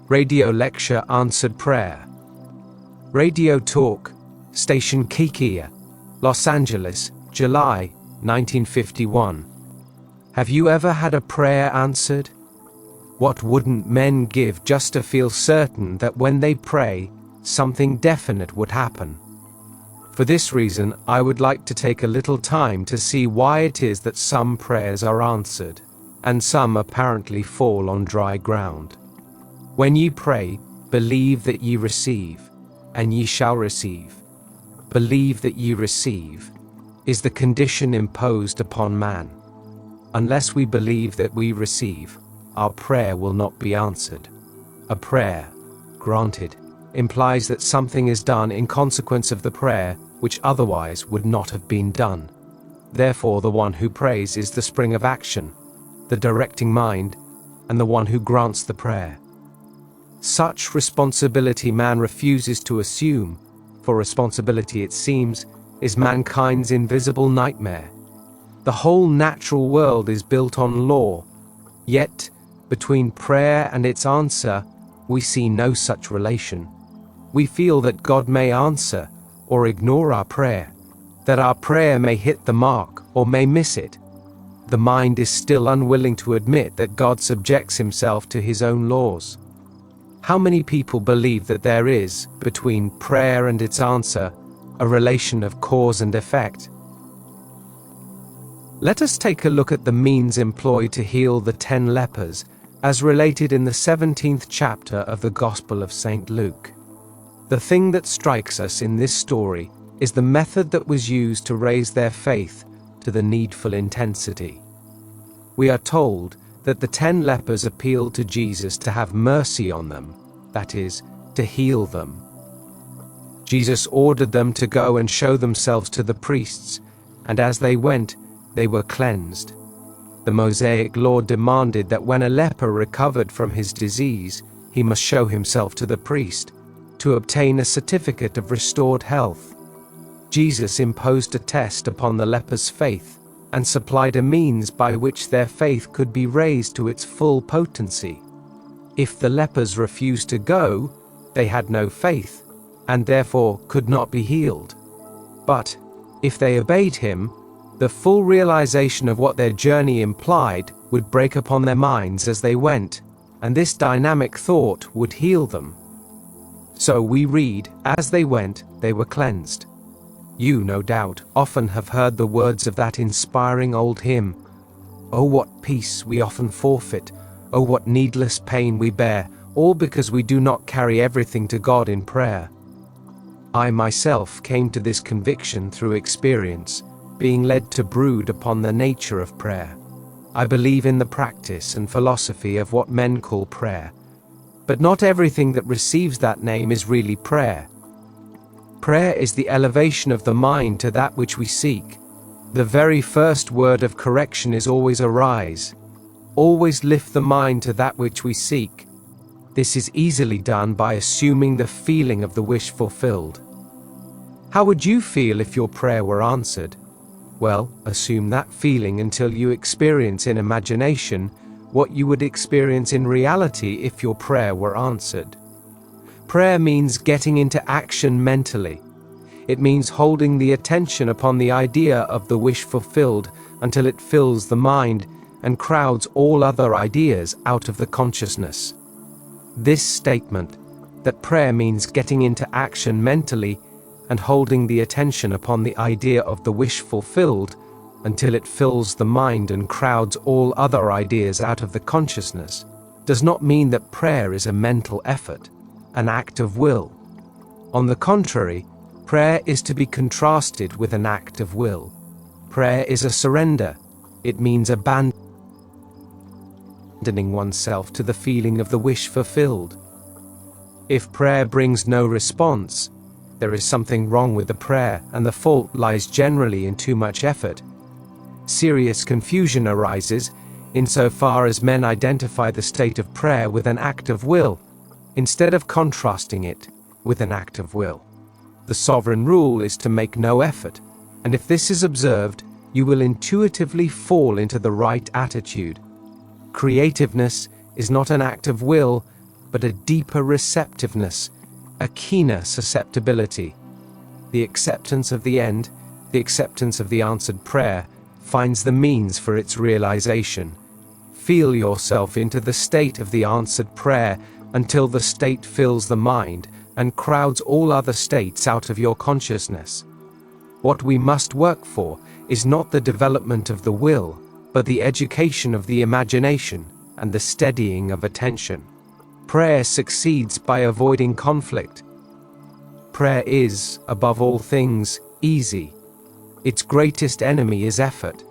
Radio Lecture Answered Prayer. Radio Talk, Station Kikia, Los Angeles, July, 1951. Have you ever had a prayer answered? What wouldn't men give just to feel certain that when they pray, something definite would happen? For this reason, I would like to take a little time to see why it is that some prayers are answered, and some apparently fall on dry ground. When ye pray, believe that ye receive, and ye shall receive. Believe that ye receive is the condition imposed upon man. Unless we believe that we receive, our prayer will not be answered. A prayer, granted, implies that something is done in consequence of the prayer which otherwise would not have been done. Therefore, the one who prays is the spring of action, the directing mind, and the one who grants the prayer. Such responsibility man refuses to assume, for responsibility, it seems, is mankind's invisible nightmare. The whole natural world is built on law, yet, between prayer and its answer, we see no such relation. We feel that God may answer or ignore our prayer, that our prayer may hit the mark or may miss it. The mind is still unwilling to admit that God subjects himself to his own laws. How many people believe that there is, between prayer and its answer, a relation of cause and effect? Let us take a look at the means employed to heal the 10 lepers, as related in the 17th chapter of the Gospel of St. Luke. The thing that strikes us in this story is the method that was used to raise their faith to the needful intensity. We are told that the 10 lepers appealed to Jesus to have mercy on them, that is, to heal them. Jesus ordered them to go and show themselves to the priests, and as they went, they were cleansed. The Mosaic law demanded that when a leper recovered from his disease, he must show himself to the priest, to obtain a certificate of restored health. Jesus imposed a test upon the lepers' faith, and supplied a means by which their faith could be raised to its full potency. If the lepers refused to go, they had no faith, and therefore could not be healed. But, if they obeyed him, the full realization of what their journey implied would break upon their minds as they went, and this dynamic thought would heal them. So we read, as they went, they were cleansed. You, no doubt, often have heard the words of that inspiring old hymn, "Oh, what peace we often forfeit, oh, what needless pain we bear, all because we do not carry everything to God in prayer." I myself came to this conviction through experience, being led to brood upon the nature of prayer. I believe in the practice and philosophy of what men call prayer, but not everything that receives that name is really prayer. Prayer is the elevation of the mind to that which we seek. The very first word of correction is always arise. Always lift the mind to that which we seek. This is easily done by assuming the feeling of the wish fulfilled. How would you feel if your prayer were answered? Well, assume that feeling until you experience in imagination what you would experience in reality if your prayer were answered. Prayer means getting into action mentally. It means holding the attention upon the idea of the wish fulfilled until it fills the mind and crowds all other ideas out of the consciousness. This statement, that prayer means getting into action mentally and holding the attention upon the idea of the wish fulfilled until it fills the mind and crowds all other ideas out of the consciousness, does not mean that prayer is a mental effort, an act of will. On the contrary, prayer is to be contrasted with an act of will. Prayer is a surrender. It means abandoning oneself to the feeling of the wish fulfilled. If prayer brings no response, there is something wrong with the prayer, and the fault lies generally in too much effort. Serious confusion arises insofar as men identify the state of prayer with an act of will, instead of contrasting it with an act of will. The sovereign rule is to make no effort, and if this is observed, you will intuitively fall into the right attitude. Creativeness is not an act of will, but a deeper receptiveness, a keener susceptibility. The acceptance of the end, the acceptance of the answered prayer, finds the means for its realization. Feel yourself into the state of the answered prayer until the state fills the mind and crowds all other states out of your consciousness. What we must work for is not the development of the will, but the education of the imagination and the steadying of attention. Prayer succeeds by avoiding conflict. Prayer is, above all things, easy. Its greatest enemy is effort.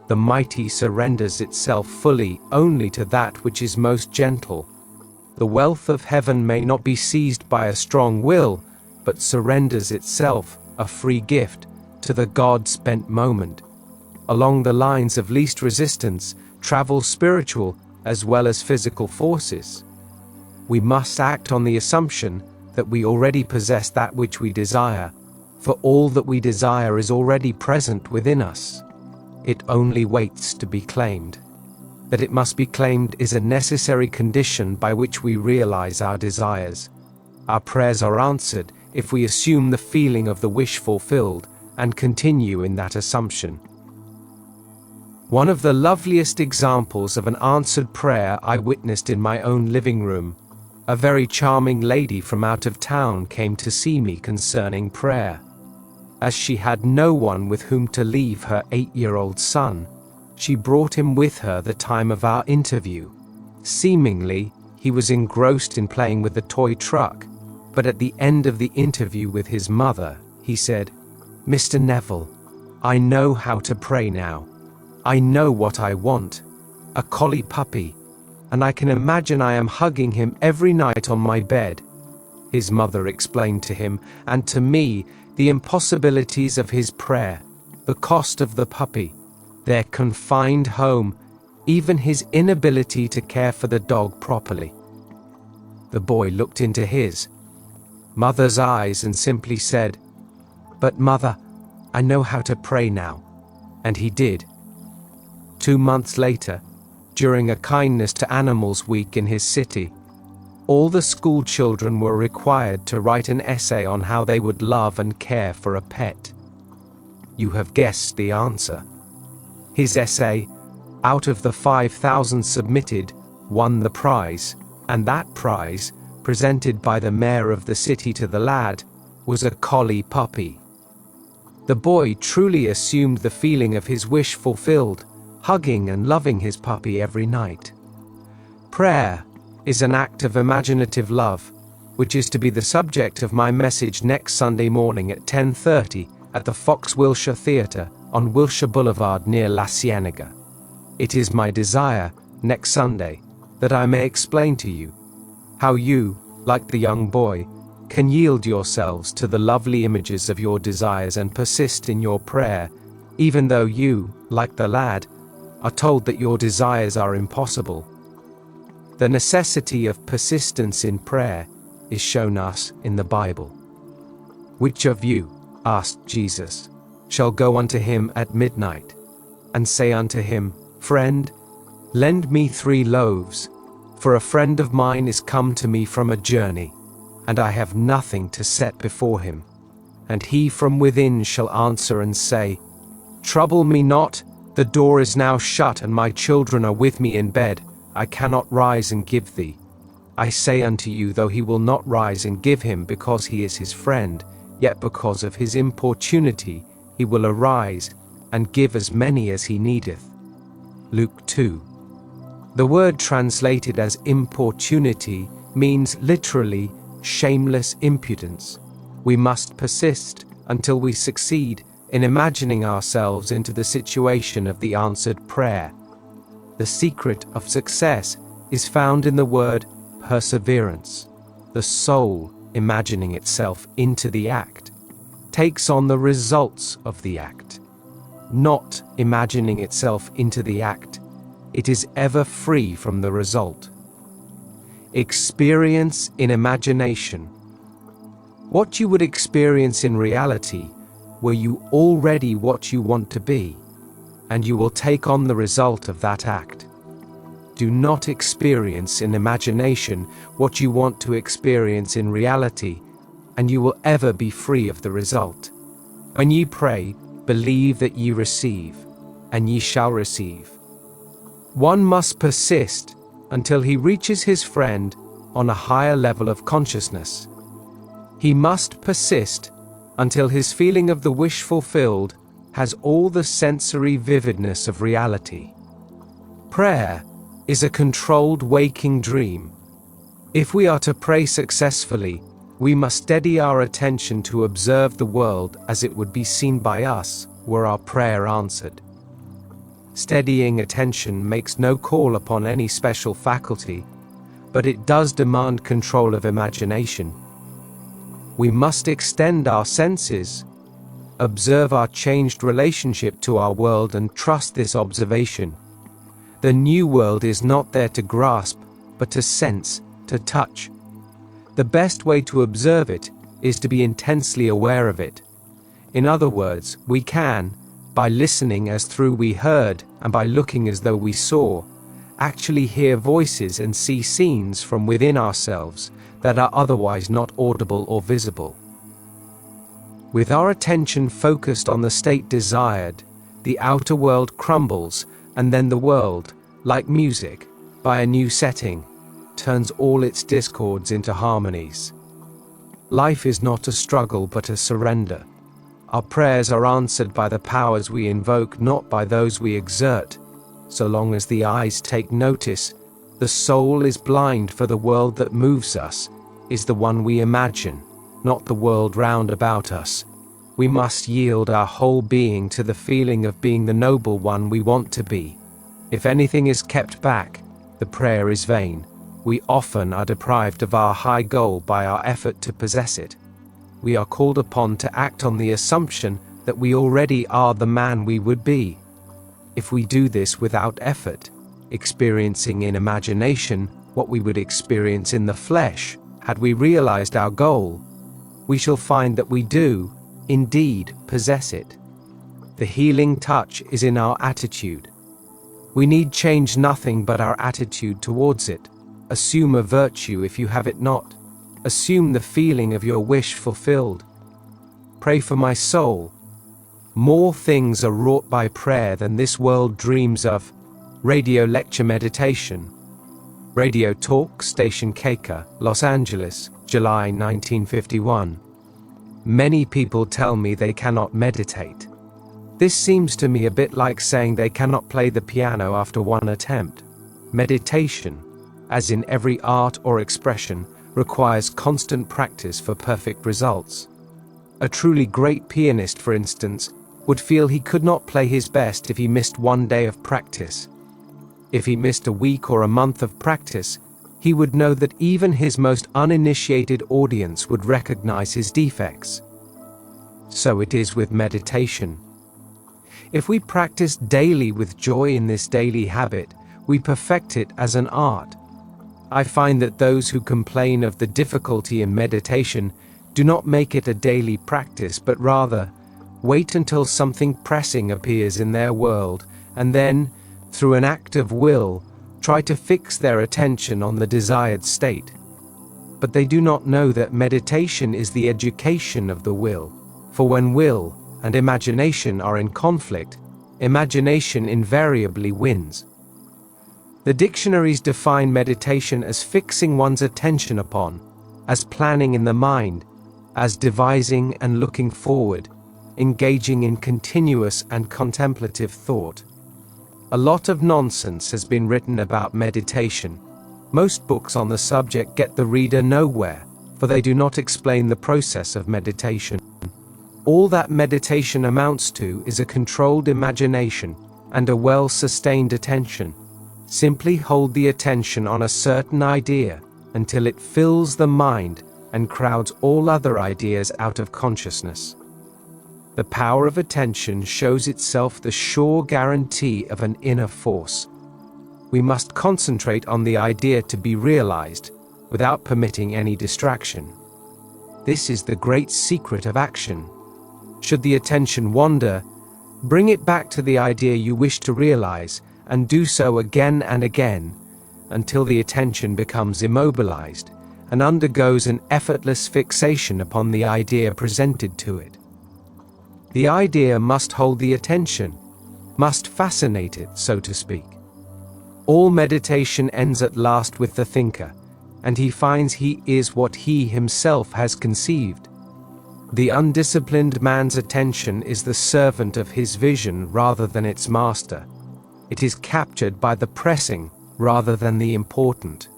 The mighty surrenders itself fully only to that which is most gentle. The wealth of heaven may not be seized by a strong will, but surrenders itself, a free gift, to the God-spent moment. Along the lines of least resistance travel spiritual as well as physical forces. We must act on the assumption that we already possess that which we desire, for all that we desire is already present within us. It only waits to be claimed. That it must be claimed is a necessary condition by which we realize our desires. Our prayers are answered if we assume the feeling of the wish fulfilled and continue in that assumption. One of the loveliest examples of an answered prayer I witnessed in my own living room. A very charming lady from out of town came to see me concerning prayer. As she had no one with whom to leave her 8-year-old son, she brought him with her the time of our interview. Seemingly, he was engrossed in playing with the toy truck, but at the end of the interview with his mother, he said, "Mr. Neville, I know how to pray now. I know what I want, a collie puppy, and I can imagine I am hugging him every night on my bed." His mother explained to him, and to me, the impossibilities of his prayer, the cost of the puppy, their confined home, even his inability to care for the dog properly. The boy looked into his mother's eyes and simply said, "But mother, I know how to pray now." And he did. 2 months later, during a Kindness to Animals week in his city, all the school children were required to write an essay on how they would love and care for a pet. You have guessed the answer. His essay, out of the 5,000 submitted, won the prize, and that prize, presented by the mayor of the city to the lad, was a collie puppy. The boy truly assumed the feeling of his wish fulfilled, hugging and loving his puppy every night. Prayer is an act of imaginative love, which is to be the subject of my message next Sunday morning at 10:30 at the Fox Wilshire Theatre on Wilshire Boulevard near La Cienega. It is my desire, next Sunday, that I may explain to you how you, like the young boy, can yield yourselves to the lovely images of your desires and persist in your prayer, even though you, like the lad, are told that your desires are impossible. The necessity of persistence in prayer is shown us in the Bible. "Which of you," asked Jesus, "shall go unto him at midnight, and say unto him, Friend, lend me 3 loaves, for a friend of mine is come to me from a journey, and I have nothing to set before him? And he from within shall answer and say, Trouble me not, the door is now shut, and my children are with me in bed, I cannot rise and give thee. I say unto you, though he will not rise and give him because he is his friend, yet because of his importunity he will arise and give as many as he needeth." Luke 2. The word translated as importunity means literally shameless impudence. We must persist until we succeed in imagining ourselves into the situation of the answered prayer. The secret of success is found in the word perseverance. The soul, imagining itself into the act, takes on the results of the act. Not imagining itself into the act, it is ever free from the result. Experience in imagination. What you would experience in reality were you already what you want to be, and you will take on the result of that act. do not experience in imagination what you want to experience in reality, and you will ever be free of the result. When ye pray, believe that ye receive, and ye shall receive. One must persist until he reaches his friend on a higher level of consciousness. He must persist until his feeling of the wish fulfilled has all the sensory vividness of reality. Prayer is a controlled waking dream. If we are to pray successfully, we must steady our attention to observe the world as it would be seen by us were our prayer answered. Steadying attention makes no call upon any special faculty, but it does demand control of imagination. We must extend our senses, observe our changed relationship to our world, and trust this observation. The new world is not there to grasp, but to sense, to touch. The best way to observe it is to be intensely aware of it. In other words, we can, by listening as through we heard, and by looking as though we saw, actually hear voices and see scenes from within ourselves that are otherwise not audible or visible. With our attention focused on the state desired, the outer world crumbles, and then the world, like music, by a new setting, turns all its discords into harmonies. Life is not a struggle but a surrender. Our prayers are answered by the powers we invoke, not by those we exert. So long as the eyes take notice, the soul is blind, for the world that moves us is the one we imagine, not the world round about us. We must yield our whole being to the feeling of being the noble one we want to be. If anything is kept back, the prayer is vain. We often are deprived of our high goal by our effort to possess it. We are called upon to act on the assumption that we already are the man we would be. If we do this without effort, experiencing in imagination what we would experience in the flesh, had we realized our goal, we shall find that we do, indeed, possess it. The healing touch is in our attitude. We need change nothing but our attitude towards it. Assume a virtue if you have it not. Assume the feeling of your wish fulfilled. Pray for my soul. More things are wrought by prayer than this world dreams of. Radio lecture meditation. Radio talk station Keika, Los Angeles, July 1951. Many people tell me they cannot meditate. This seems to me a bit like saying they cannot play the piano after one attempt. Meditation, as in every art or expression, requires constant practice for perfect results. A truly great pianist, for instance, would feel he could not play his best if he missed one day of practice. If he missed a week or a month of practice, he would know that even his most uninitiated audience would recognize his defects. So it is with meditation. If we practice daily with joy in this daily habit, we perfect it as an art. I find that those who complain of the difficulty in meditation do not make it a daily practice, but rather wait until something pressing appears in their world, and then, through an act of will, try to fix their attention on the desired state. But they do not know that meditation is the education of the will, for when will and imagination are in conflict, imagination invariably wins. The dictionaries define meditation as fixing one's attention upon, as planning in the mind, as devising and looking forward, engaging in continuous and contemplative thought. A lot of nonsense has been written about meditation. Most books on the subject get the reader nowhere, for they do not explain the process of meditation. All that meditation amounts to is a controlled imagination and a well-sustained attention. Simply hold the attention on a certain idea until it fills the mind and crowds all other ideas out of consciousness. The power of attention shows itself the sure guarantee of an inner force. We must concentrate on the idea to be realized without permitting any distraction. This is the great secret of action. Should the attention wander, bring it back to the idea you wish to realize, and do so again and again, until the attention becomes immobilized and undergoes an effortless fixation upon the idea presented to it. The idea must hold the attention, must fascinate it, so to speak. All meditation ends at last with the thinker, and he finds he is what he himself has conceived. The undisciplined man's attention is the servant of his vision rather than its master. It is captured by the pressing rather than the important.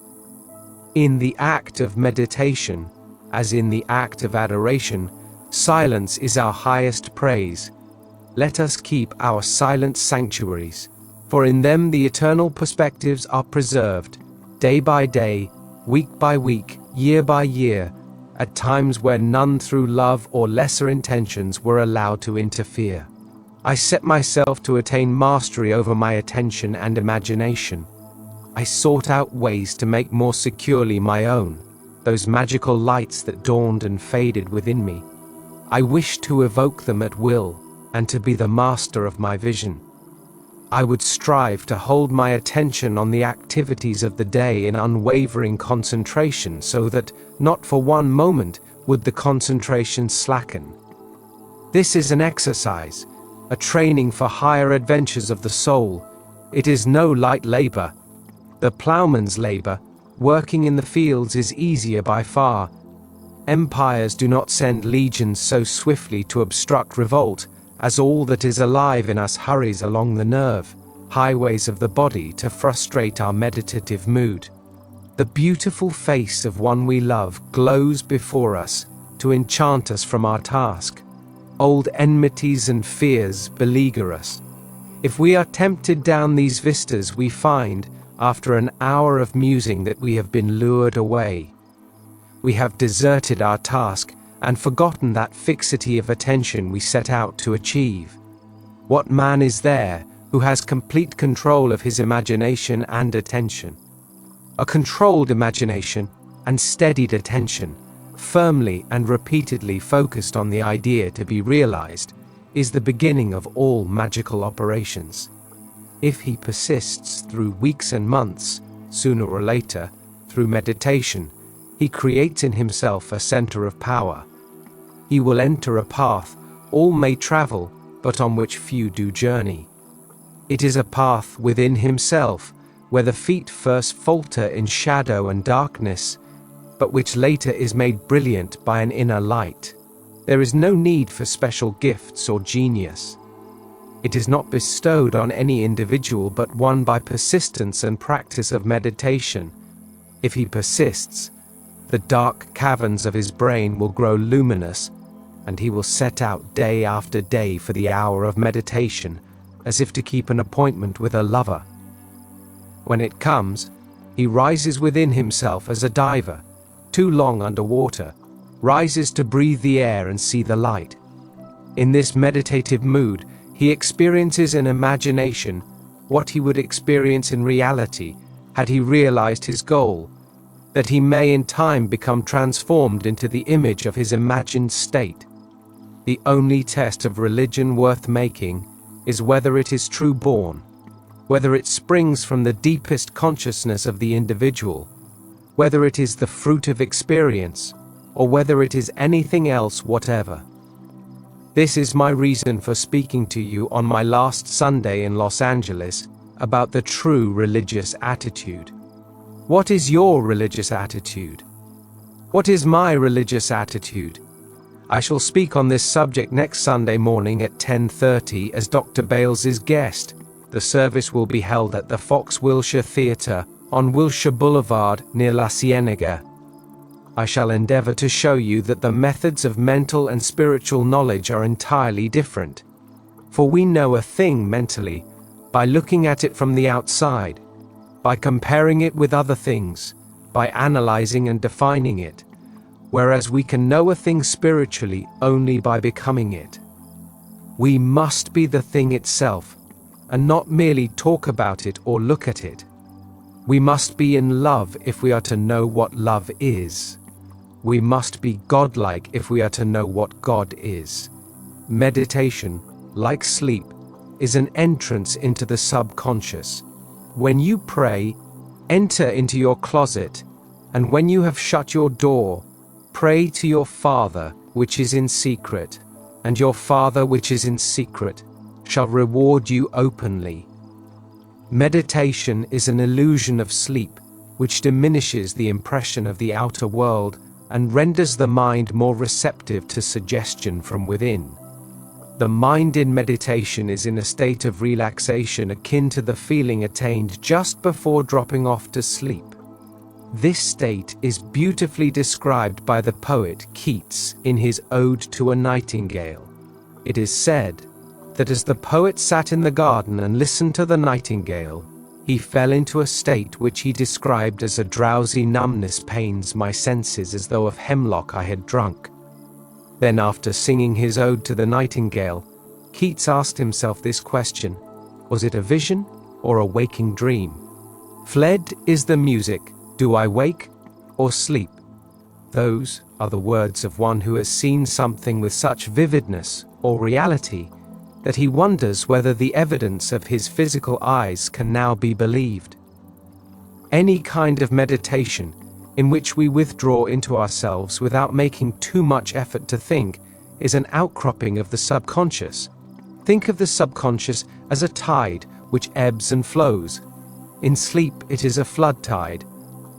In the act of meditation, as in the act of adoration, silence is our highest praise. Let us keep our silent sanctuaries, for in them the eternal perspectives are preserved, day by day, week by week, year by year, at times where none through love or lesser intentions were allowed to interfere. I set myself to attain mastery over my attention and imagination. I sought out ways to make more securely my own, those magical lights that dawned and faded within me. I wished to evoke them at will, and to be the master of my vision. I would strive to hold my attention on the activities of the day in unwavering concentration, so that, not for one moment, would the concentration slacken. This is an exercise, a training for higher adventures of the soul. It is no light labor. The ploughman's labor, working in the fields, is easier by far. Empires do not send legions so swiftly to obstruct revolt, as all that is alive in us hurries along the nerve highways of the body to frustrate our meditative mood. The beautiful face of one we love glows before us to enchant us from our task. Old enmities and fears beleaguer us. If we are tempted down these vistas, we find, after an hour of musing, that we have been lured away. We have deserted our task and forgotten that fixity of attention we set out to achieve. What man is there who has complete control of his imagination and attention? A controlled imagination and steadied attention, firmly and repeatedly focused on the idea to be realized, is the beginning of all magical operations. If he persists through weeks and months, sooner or later, through meditation, he creates in himself a center of power. He will enter a path all may travel, but on which few do journey. It is a path within himself, where the feet first falter in shadow and darkness, but which later is made brilliant by an inner light. There is no need for special gifts or genius. It is not bestowed on any individual, but won by persistence and practice of meditation. If he persists, the dark caverns of his brain will grow luminous, and he will set out day after day for the hour of meditation, as if to keep an appointment with a lover. When it comes, he rises within himself as a diver, too long under water, rises to breathe the air and see the light. In this meditative mood, he experiences in imagination what he would experience in reality had he realized his goal, that he may in time become transformed into the image of his imagined state. The only test of religion worth making is whether it is true born, whether it springs from the deepest consciousness of the individual, whether it is the fruit of experience, or whether it is anything else whatever. This is my reason for speaking to you on my last Sunday in Los Angeles about the true religious attitude. What is your religious attitude? What is my religious attitude? I shall speak on this subject next Sunday morning at 10:30 as Dr. Bales's guest. The service will be held at the Fox Wilshire Theatre on Wilshire Boulevard near La Cienega. I shall endeavor to show you that the methods of mental and spiritual knowledge are entirely different. For we know a thing mentally by looking at it from the outside, by comparing it with other things, by analyzing and defining it, whereas we can know a thing spiritually only by becoming it. We must be the thing itself, and not merely talk about it or look at it. We must be in love if we are to know what love is. We must be godlike if we are to know what God is. Meditation, like sleep, is an entrance into the subconscious. When you pray, Enter into your closet, and when you have shut your door, pray to your Father which is in secret, and your Father which is in secret shall reward you openly. Meditation is an illusion of sleep, which diminishes the impression of the outer world and renders the mind more receptive to suggestion from within. The mind in meditation is in a state of relaxation akin to the feeling attained just before dropping off to sleep. This state is beautifully described by the poet Keats in his Ode to a Nightingale. It is said that as the poet sat in the garden and listened to the nightingale, he fell into a state which he described as a drowsy numbness pains my senses as though of hemlock I had drunk. Then, after singing his ode to the nightingale, Keats asked himself this question: was it a vision or a waking dream? Fled is the music, do I wake or sleep? Those are the words of one who has seen something with such vividness or reality that he wonders whether the evidence of his physical eyes can now be believed. Any kind of meditation in which we withdraw into ourselves without making too much effort to think is an outcropping of the subconscious. Think of the subconscious as a tide which ebbs and flows. In sleep it is a flood tide,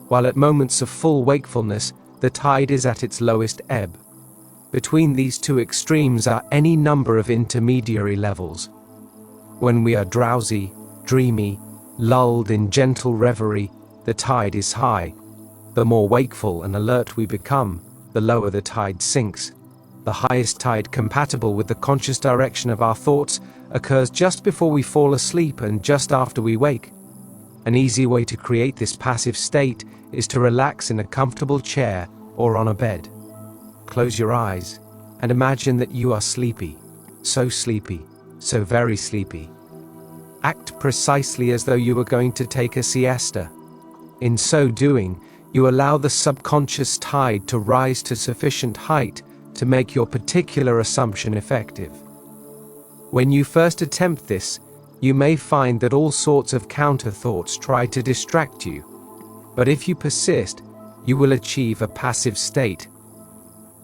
while at moments of full wakefulness the tide is at its lowest ebb. Between these two extremes are any number of intermediary levels. When we are drowsy, dreamy, lulled in gentle reverie, the tide is high. The more wakeful and alert we become, the lower the tide sinks. The highest tide compatible with the conscious direction of our thoughts occurs just before we fall asleep and just after we wake. An easy way to create this passive state is to relax in a comfortable chair or on a bed. Close your eyes and imagine that you are sleepy, so very sleepy. Act precisely as though you were going to take a siesta. In so doing, you allow the subconscious tide to rise to sufficient height to make your particular assumption effective. When you first attempt this, you may find that all sorts of counter thoughts try to distract you. But if you persist, you will achieve a passive state.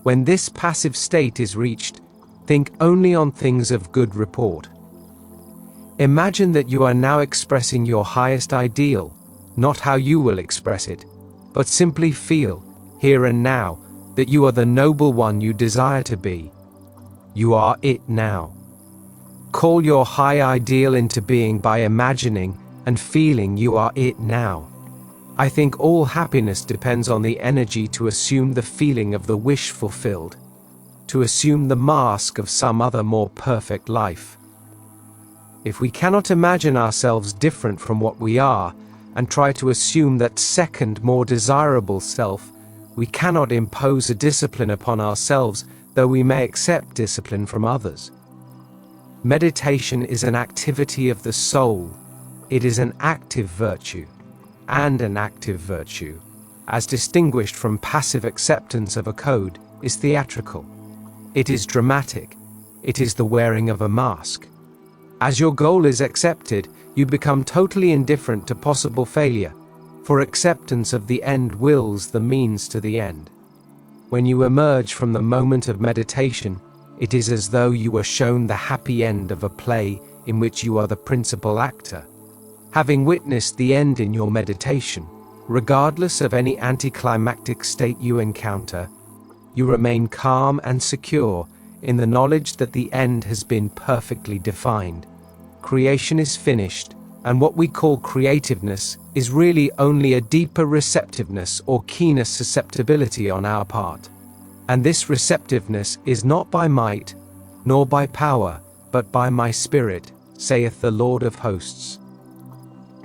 When this passive state is reached, think only on things of good report. Imagine that you are now expressing your highest ideal, not how you will express it, but simply feel, here and now, that you are the noble one you desire to be. You are it now. Call your high ideal into being by imagining and feeling you are it now. I think all happiness depends on the energy to assume the feeling of the wish fulfilled, to assume the mask of some other more perfect life. If we cannot imagine ourselves different from what we are, and try to assume that second, more desirable self, we cannot impose a discipline upon ourselves, though we may accept discipline from others. Meditation is an activity of the soul. It is an active virtue, and an active virtue, as distinguished from passive acceptance of a code, is theatrical. It is dramatic. It is the wearing of a mask. As your goal is accepted, you become totally indifferent to possible failure, for acceptance of the end wills the means to the end. When you emerge from the moment of meditation, it is as though you were shown the happy end of a play in which you are the principal actor. Having witnessed the end in your meditation, regardless of any anticlimactic state you encounter, you remain calm and secure in the knowledge that the end has been perfectly defined. Creation is finished, and what we call creativeness is really only a deeper receptiveness or keener susceptibility on our part. And this receptiveness is not by might, nor by power, but by my spirit, saith the Lord of hosts.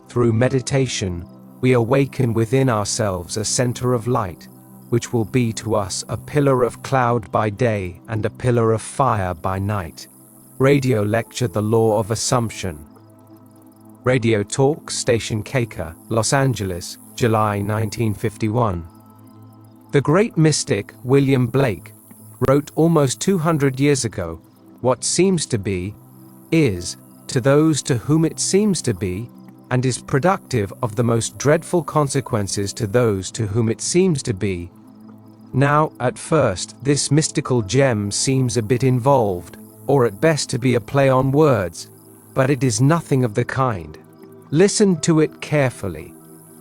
Through meditation, we awaken within ourselves a center of light, which will be to us a pillar of cloud by day and a pillar of fire by night. Radio lecture The Law of Assumption. Radio Talk Station Keika, Los Angeles, July 1951. The great mystic William Blake wrote almost 200 years ago, "What seems to be, is, to those to whom it seems to be, and is productive of the most dreadful consequences to those to whom it seems to be. Now, at first, this mystical gem seems a bit involved, or at best to be a play on words, but it is nothing of the kind. Listen to it carefully.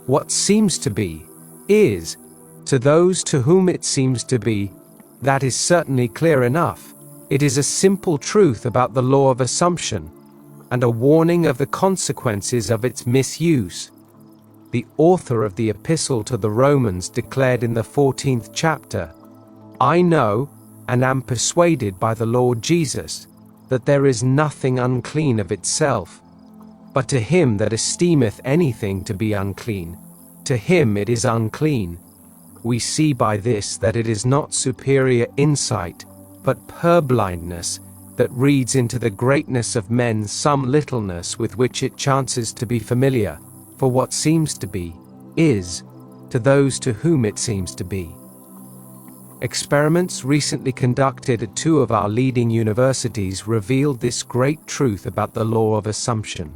What seems to be, is, to those to whom it seems to be. That is certainly clear enough. It is a simple truth about the law of assumption, and a warning of the consequences of its misuse. The author of the Epistle to the Romans declared in the 14th chapter, "I know, and am persuaded by the Lord Jesus, that there is nothing unclean of itself. But to him that esteemeth anything to be unclean, to him it is unclean." We see by this that it is not superior insight, but purblindness, that reads into the greatness of men some littleness with which it chances to be familiar, for what seems to be, is, to those to whom it seems to be. Experiments recently conducted at two of our leading universities revealed this great truth about the law of assumption.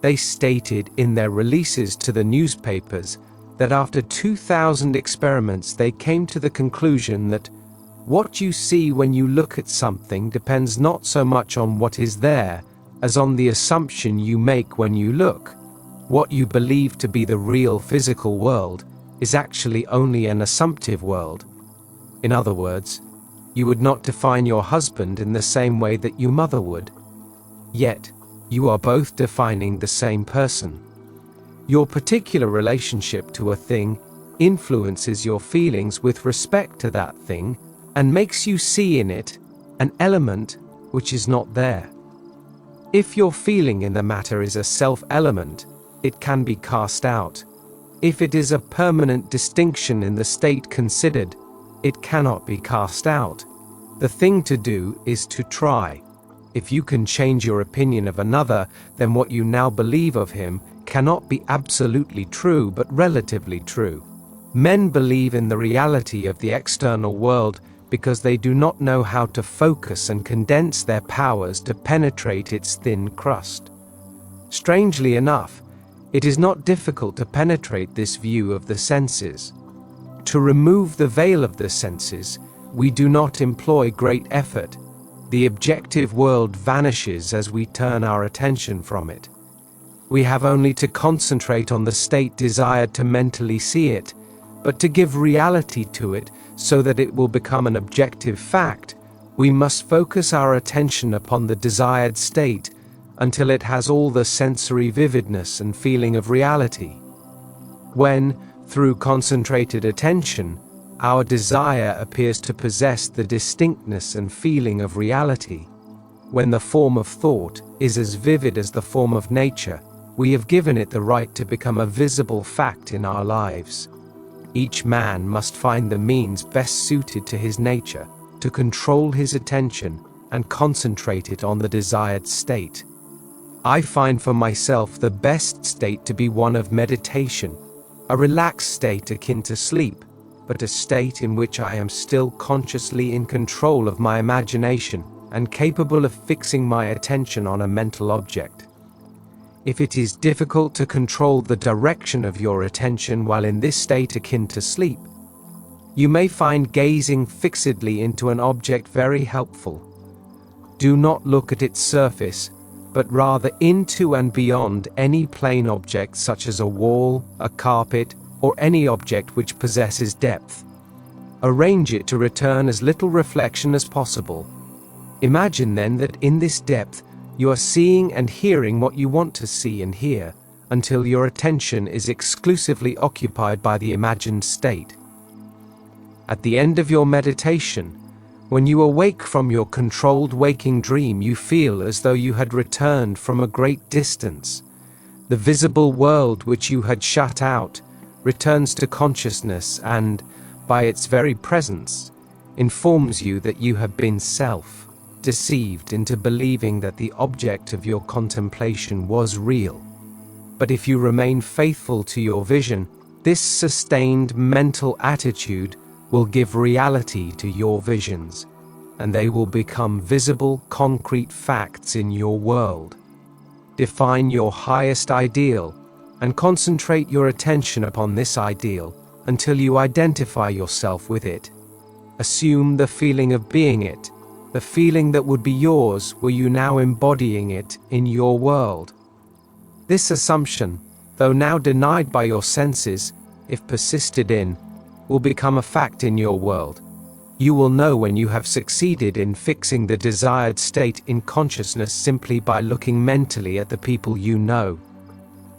They stated in their releases to the newspapers that after 2,000 experiments they came to the conclusion that what you see when you look at something depends not so much on what is there, as on the assumption you make when you look. What you believe to be the real physical world is actually only an assumptive world. In other words, you would not define your husband in the same way that your mother would. Yet, you are both defining the same person. Your particular relationship to a thing influences your feelings with respect to that thing, and makes you see in it an element which is not there. If your feeling in the matter is a self-element, it can be cast out. If it is a permanent distinction in the state considered, it cannot be cast out. The thing to do is to try. If you can change your opinion of another, then what you now believe of him cannot be absolutely true but relatively true. Men believe in the reality of the external world because they do not know how to focus and condense their powers to penetrate its thin crust. Strangely enough, it is not difficult to penetrate this view of the senses. To remove the veil of the senses, we do not employ great effort. The objective world vanishes as we turn our attention from it. We have only to concentrate on the state desired to mentally see it, but to give reality to it so that it will become an objective fact, we must focus our attention upon the desired state until it has all the sensory vividness and feeling of reality. When, through concentrated attention, our desire appears to possess the distinctness and feeling of reality, when the form of thought is as vivid as the form of nature, we have given it the right to become a visible fact in our lives. Each man must find the means best suited to his nature, to control his attention and concentrate it on the desired state. I find for myself the best state to be one of meditation, a relaxed state akin to sleep, but a state in which I am still consciously in control of my imagination and capable of fixing my attention on a mental object. If it is difficult to control the direction of your attention while in this state akin to sleep, you may find gazing fixedly into an object very helpful. Do not look at its surface, but rather into and beyond any plane object such as a wall, a carpet, or any object which possesses depth. Arrange it to return as little reflection as possible. Imagine then that in this depth you are seeing and hearing what you want to see and hear, until your attention is exclusively occupied by the imagined state. At the end of your meditation, when you awake from your controlled waking dream, you feel as though you had returned from a great distance. The visible world which you had shut out returns to consciousness and, by its very presence, informs you that you have been deceived into believing that the object of your contemplation was real. But if you remain faithful to your vision, this sustained mental attitude will give reality to your visions, and they will become visible, concrete facts in your world. Define your highest ideal, and concentrate your attention upon this ideal until you identify yourself with it. Assume the feeling of being it, the feeling that would be yours were you now embodying it in your world. This assumption, though now denied by your senses, if persisted in, will become a fact in your world. You will know when you have succeeded in fixing the desired state in consciousness simply by looking mentally at the people you know.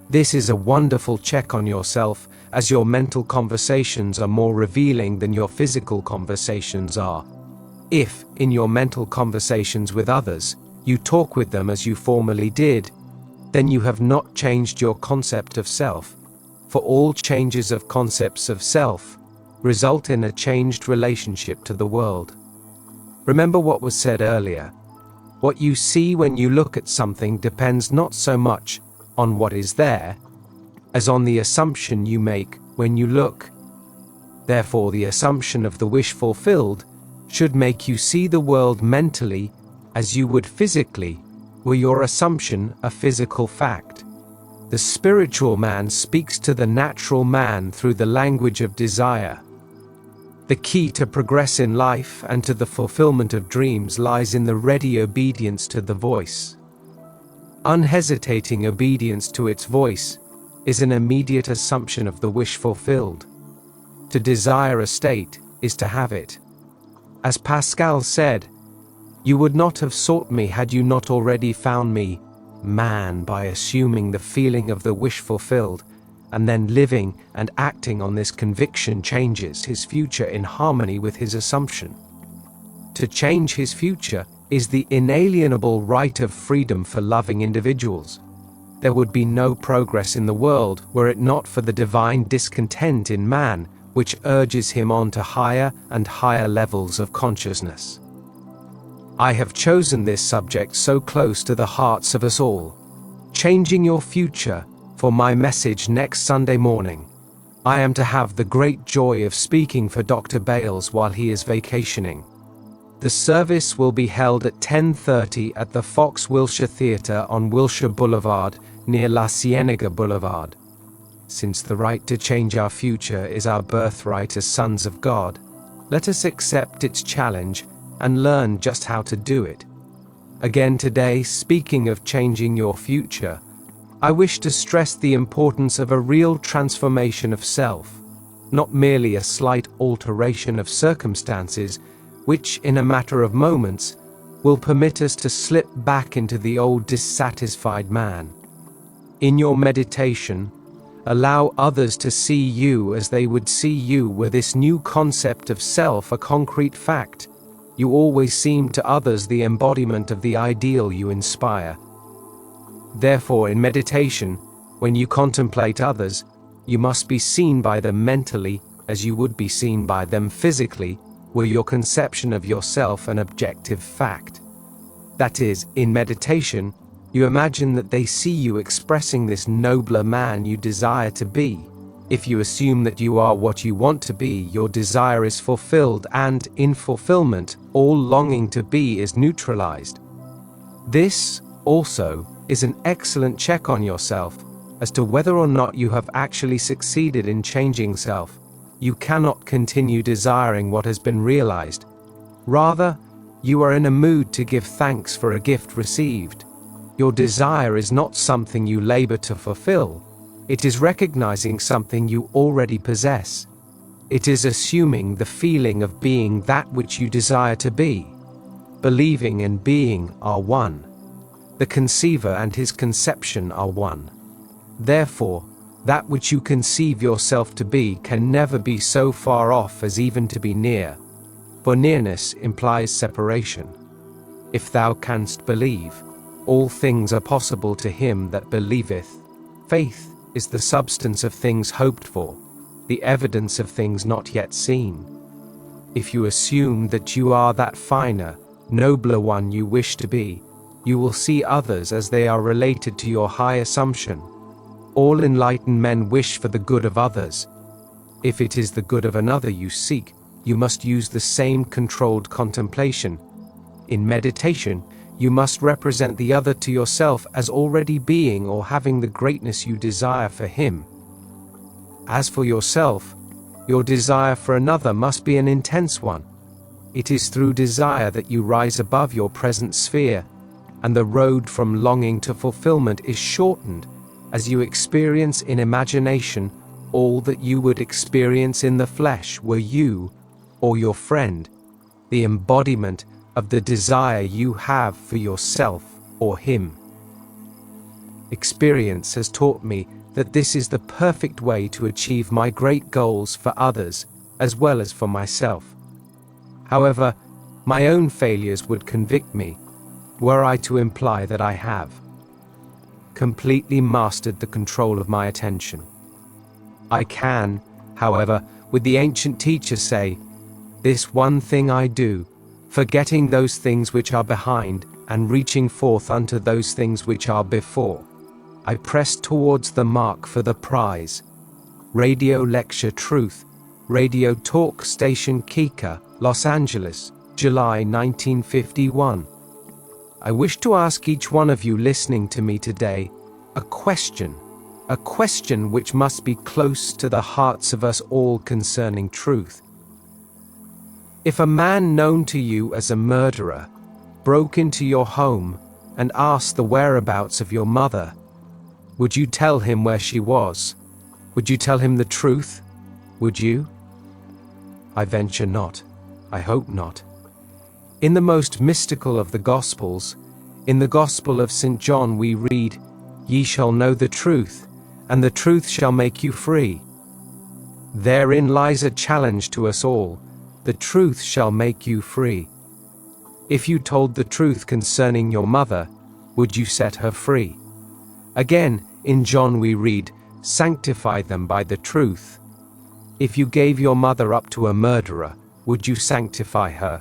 This is a wonderful check on yourself, as your mental conversations are more revealing than your physical conversations are. If, in your mental conversations with others, you talk with them as you formerly did, then you have not changed your concept of self. For all changes of concepts of self result in a changed relationship to the world. Remember what was said earlier. What you see when you look at something depends not so much on what is there, as on the assumption you make when you look. Therefore, the assumption of the wish fulfilled should make you see the world mentally as you would physically, were your assumption a physical fact. The spiritual man speaks to the natural man through the language of desire. The key to progress in life and to the fulfillment of dreams lies in the ready obedience to the voice. Unhesitating obedience to its voice is an immediate assumption of the wish fulfilled. To desire a state is to have it. As Pascal said, "You would not have sought me had you not already found me." Man, by assuming the feeling of the wish fulfilled, and then living and acting on this conviction, changes his future in harmony with his assumption. To change his future is the inalienable right of freedom for loving individuals. There would be no progress in the world were it not for the divine discontent in man, which urges him on to higher and higher levels of consciousness. I have chosen this subject so close to the hearts of us all, changing your future, for my message next Sunday morning. I am to have the great joy of speaking for Dr. Bales while he is vacationing. The service will be held at 10:30 at the Fox Wilshire Theatre on Wilshire Boulevard, near La Cienega Boulevard. Since the right to change our future is our birthright as sons of God, let us accept its challenge and learn just how to do it. Again today, speaking of changing your future, I wish to stress the importance of a real transformation of self, not merely a slight alteration of circumstances, which, in a matter of moments, will permit us to slip back into the old dissatisfied man. In your meditation, allow others to see you as they would see you were this new concept of self a concrete fact. You always seem to others the embodiment of the ideal you inspire. Therefore, in meditation, when you contemplate others, you must be seen by them mentally as you would be seen by them physically, were your conception of yourself an objective fact. That is, in meditation, you imagine that they see you expressing this nobler man you desire to be. If you assume that you are what you want to be, your desire is fulfilled, and, in fulfillment, all longing to be is neutralized. This, also, is an excellent check on yourself as to whether or not you have actually succeeded in changing self. You cannot continue desiring what has been realized. Rather, you are in a mood to give thanks for a gift received. Your desire is not something you labor to fulfill. It is recognizing something you already possess. It is assuming the feeling of being that which you desire to be. Believing and being are one. The conceiver and his conception are one. Therefore, that which you conceive yourself to be can never be so far off as even to be near, for nearness implies separation. If thou canst believe, all things are possible to him that believeth. Faith is the substance of things hoped for, the evidence of things not yet seen. If you assume that you are that finer, nobler one you wish to be, you will see others as they are related to your high assumption. All enlightened men wish for the good of others. If it is the good of another you seek, you must use the same controlled contemplation. In meditation, you must represent the other to yourself as already being or having the greatness you desire for him. As for yourself, your desire for another must be an intense one. It is through desire that you rise above your present sphere, and the road from longing to fulfillment is shortened as you experience in imagination all that you would experience in the flesh were you, or your friend, the embodiment of the desire you have for yourself or him. Experience has taught me that this is the perfect way to achieve my great goals for others as well as for myself. However, my own failures would convict me, were I to imply that I have completely mastered the control of my attention. I can, however, with the ancient teacher say, "This one thing I do, forgetting those things which are behind, and reaching forth unto those things which are before. I press towards the mark for the prize." Radio Lecture Truth, Radio Talk Station Kika, Los Angeles, July 1951. I wish to ask each one of you listening to me today a question which must be close to the hearts of us all concerning truth. If a man known to you as a murderer broke into your home and asked the whereabouts of your mother, would you tell him where she was? Would you tell him the truth? Would you? I venture not. I hope not. In the most mystical of the Gospels, in the Gospel of St. John, we read, "Ye shall know the truth, and the truth shall make you free." Therein lies a challenge to us all. The truth shall make you free. If you told the truth concerning your mother, would you set her free? Again, in John we read, "Sanctify them by the truth." If you gave your mother up to a murderer, would you sanctify her?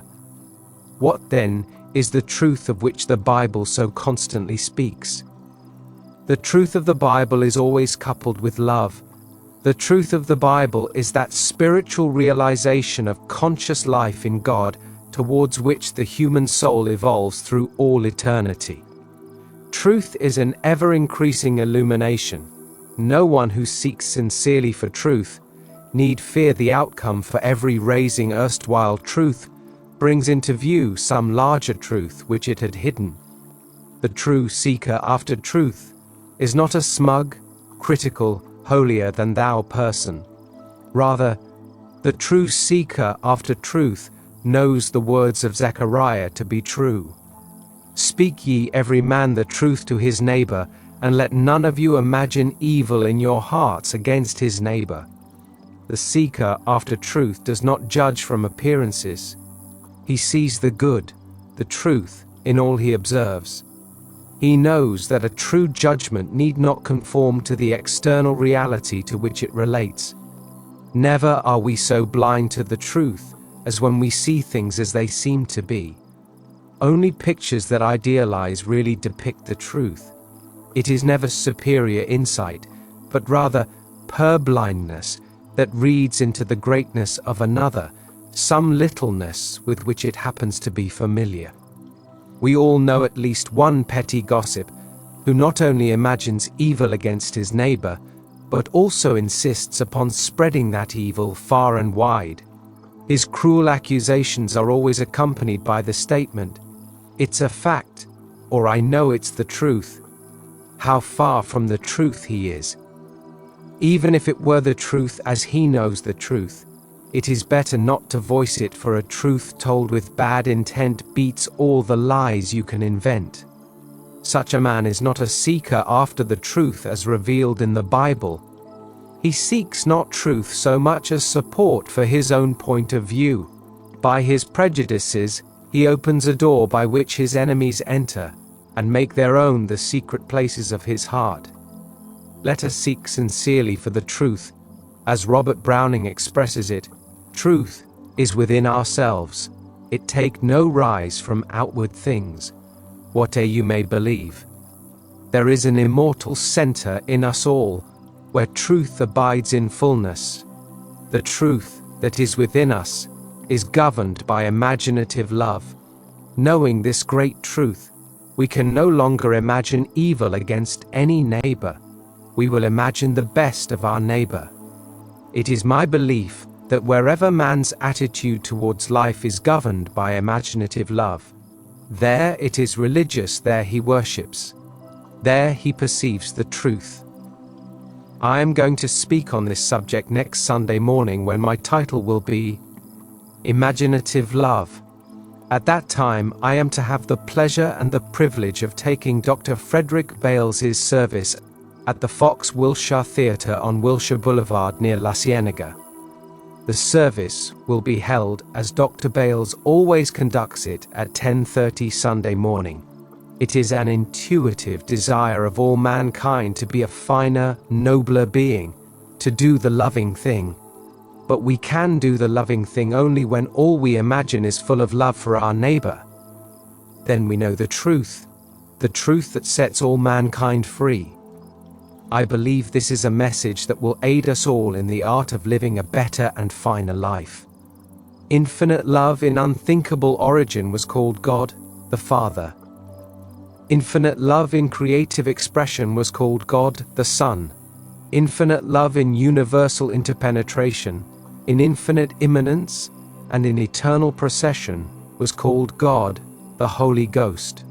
What then is the truth of which the Bible so constantly speaks? The truth of the Bible is always coupled with love. The truth of the Bible is that spiritual realization of conscious life in God towards which the human soul evolves through all eternity. Truth is an ever-increasing illumination. No one who seeks sincerely for truth need fear the outcome, for every raising erstwhile truth brings into view some larger truth which it had hidden. The true seeker after truth is not a smug, critical, holier-than-thou person. Rather, the true seeker after truth knows the words of Zechariah to be true. "Speak ye every man the truth to his neighbor, and let none of you imagine evil in your hearts against his neighbor." The seeker after truth does not judge from appearances. He sees the good, the truth, in all he observes. He knows that a true judgment need not conform to the external reality to which it relates. Never are we so blind to the truth as when we see things as they seem to be. Only pictures that idealize really depict the truth. It is never superior insight, but rather purblindness that reads into the greatness of another, some littleness with which it happens to be familiar. We all know at least one petty gossip who not only imagines evil against his neighbor, but also insists upon spreading that evil far and wide. His cruel accusations are always accompanied by the statement, "It's a fact," or "I know it's the truth." How far from the truth he is. Even if it were the truth as he knows the truth, it is better not to voice it, for a truth told with bad intent beats all the lies you can invent. Such a man is not a seeker after the truth as revealed in the Bible. He seeks not truth so much as support for his own point of view. By his prejudices, he opens a door by which his enemies enter and make their own the secret places of his heart. Let us seek sincerely for the truth. As Robert Browning expresses it, "Truth is within ourselves. It take no rise from outward things, whate'er you may believe. There is an immortal center in us all, where truth abides in fullness. The truth that is within us is governed by imaginative love. Knowing this great truth, We can no longer imagine evil against any neighbor. We will imagine the best of our neighbor. It is my belief that wherever man's attitude towards life is governed by imaginative love, there it is religious, there he worships. There he perceives the truth. I am going to speak on this subject next Sunday morning, when my title will be Imaginative Love. At that time, I am to have the pleasure and the privilege of taking Dr. Frederick Bales's service at the Fox Wilshire Theatre on Wilshire Boulevard near La Cienega. The service will be held, as Dr. Bales always conducts it, at 10:30 Sunday morning. It is an intuitive desire of all mankind to be a finer, nobler being, to do the loving thing. But we can do the loving thing only when all we imagine is full of love for our neighbor. Then we know the truth that sets all mankind free. I believe this is a message that will aid us all in the art of living a better and finer life. Infinite love in unthinkable origin was called God, the Father. Infinite love in creative expression was called God, the Son. Infinite love in universal interpenetration, in infinite immanence, and in eternal procession was called God, the Holy Ghost.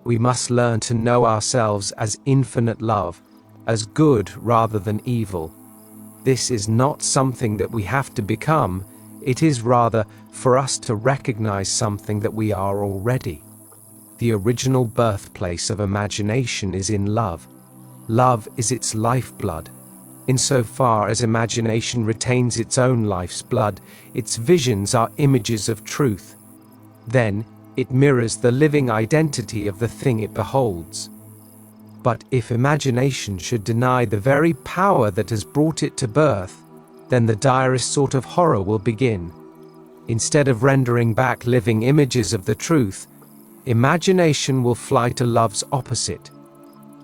We must learn to know ourselves as infinite love, as good rather than evil. This is not something that we have to become, it is rather for us to recognize something that we are already. The original birthplace of imagination is in love. Love is its lifeblood. Insofar as imagination retains its own life's blood, its visions are images of truth. Then, it mirrors the living identity of the thing it beholds. But if imagination should deny the very power that has brought it to birth, then the direst sort of horror will begin. Instead of rendering back living images of the truth, imagination will fly to love's opposite.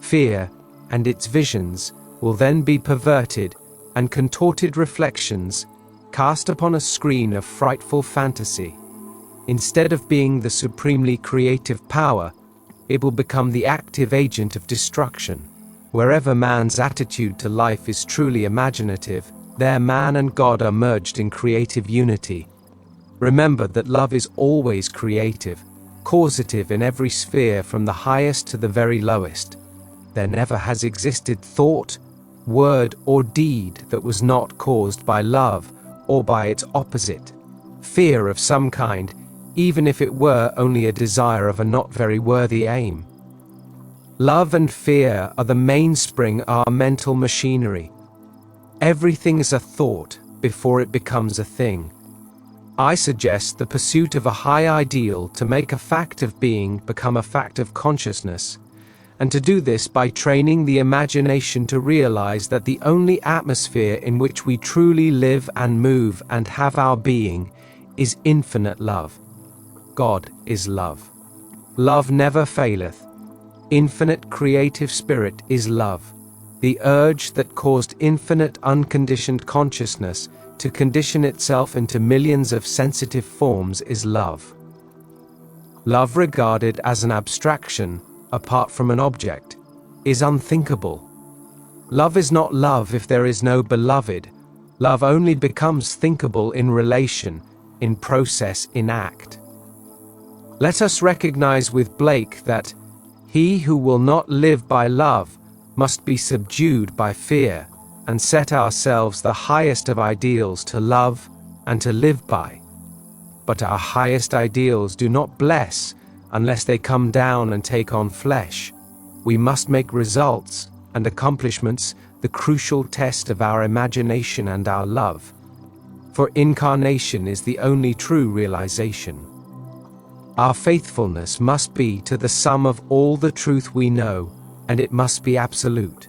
Fear, and its visions, will then be perverted, and contorted reflections cast upon a screen of frightful fantasy. Instead of being the supremely creative power, it will become the active agent of destruction. Wherever man's attitude to life is truly imaginative, there man and God are merged in creative unity. Remember that love is always creative, causative in every sphere from the highest to the very lowest. There never has existed thought, word, or deed that was not caused by love, or by its opposite, fear of some kind, even if it were only a desire of a not very worthy aim. Love and fear are the mainspring of our mental machinery. Everything is a thought before it becomes a thing. I suggest the pursuit of a high ideal to make a fact of being become a fact of consciousness, and to do this by training the imagination to realize that the only atmosphere in which we truly live and move and have our being is infinite love. God is love. Love never faileth. Infinite creative spirit is love. The urge that caused infinite unconditioned consciousness to condition itself into millions of sensitive forms is love. Love regarded as an abstraction, apart from an object, is unthinkable. Love is not love if there is no beloved. Love only becomes thinkable in relation, in process, in act. Let us recognize with Blake that he who will not live by love must be subdued by fear, and set ourselves the highest of ideals to love and to live by. But our highest ideals do not bless unless they come down and take on flesh. We must make results and accomplishments the crucial test of our imagination and our love. For incarnation is the only true realization. Our faithfulness must be to the sum of all the truth we know, and it must be absolute.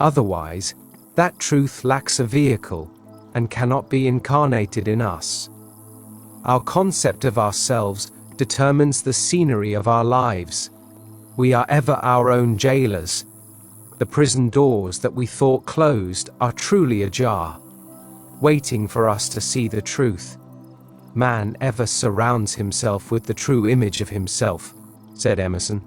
Otherwise, that truth lacks a vehicle and cannot be incarnated in us. Our concept of ourselves determines the scenery of our lives. We are ever our own jailers. The prison doors that we thought closed are truly ajar, waiting for us to see the truth. Man ever surrounds himself with the true image of himself, said Emerson.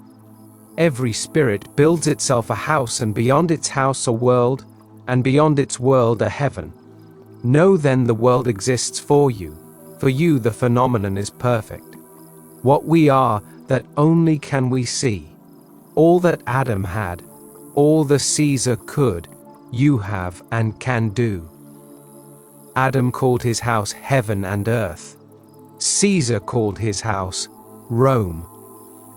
Every spirit builds itself a house, and beyond its house a world, and beyond its world a heaven. Know then the world exists for you. For you the phenomenon is perfect. What we are, that only can we see. All that Adam had, all the Caesar could, you have and can do. Adam called his house heaven and earth. Caesar called his house Rome.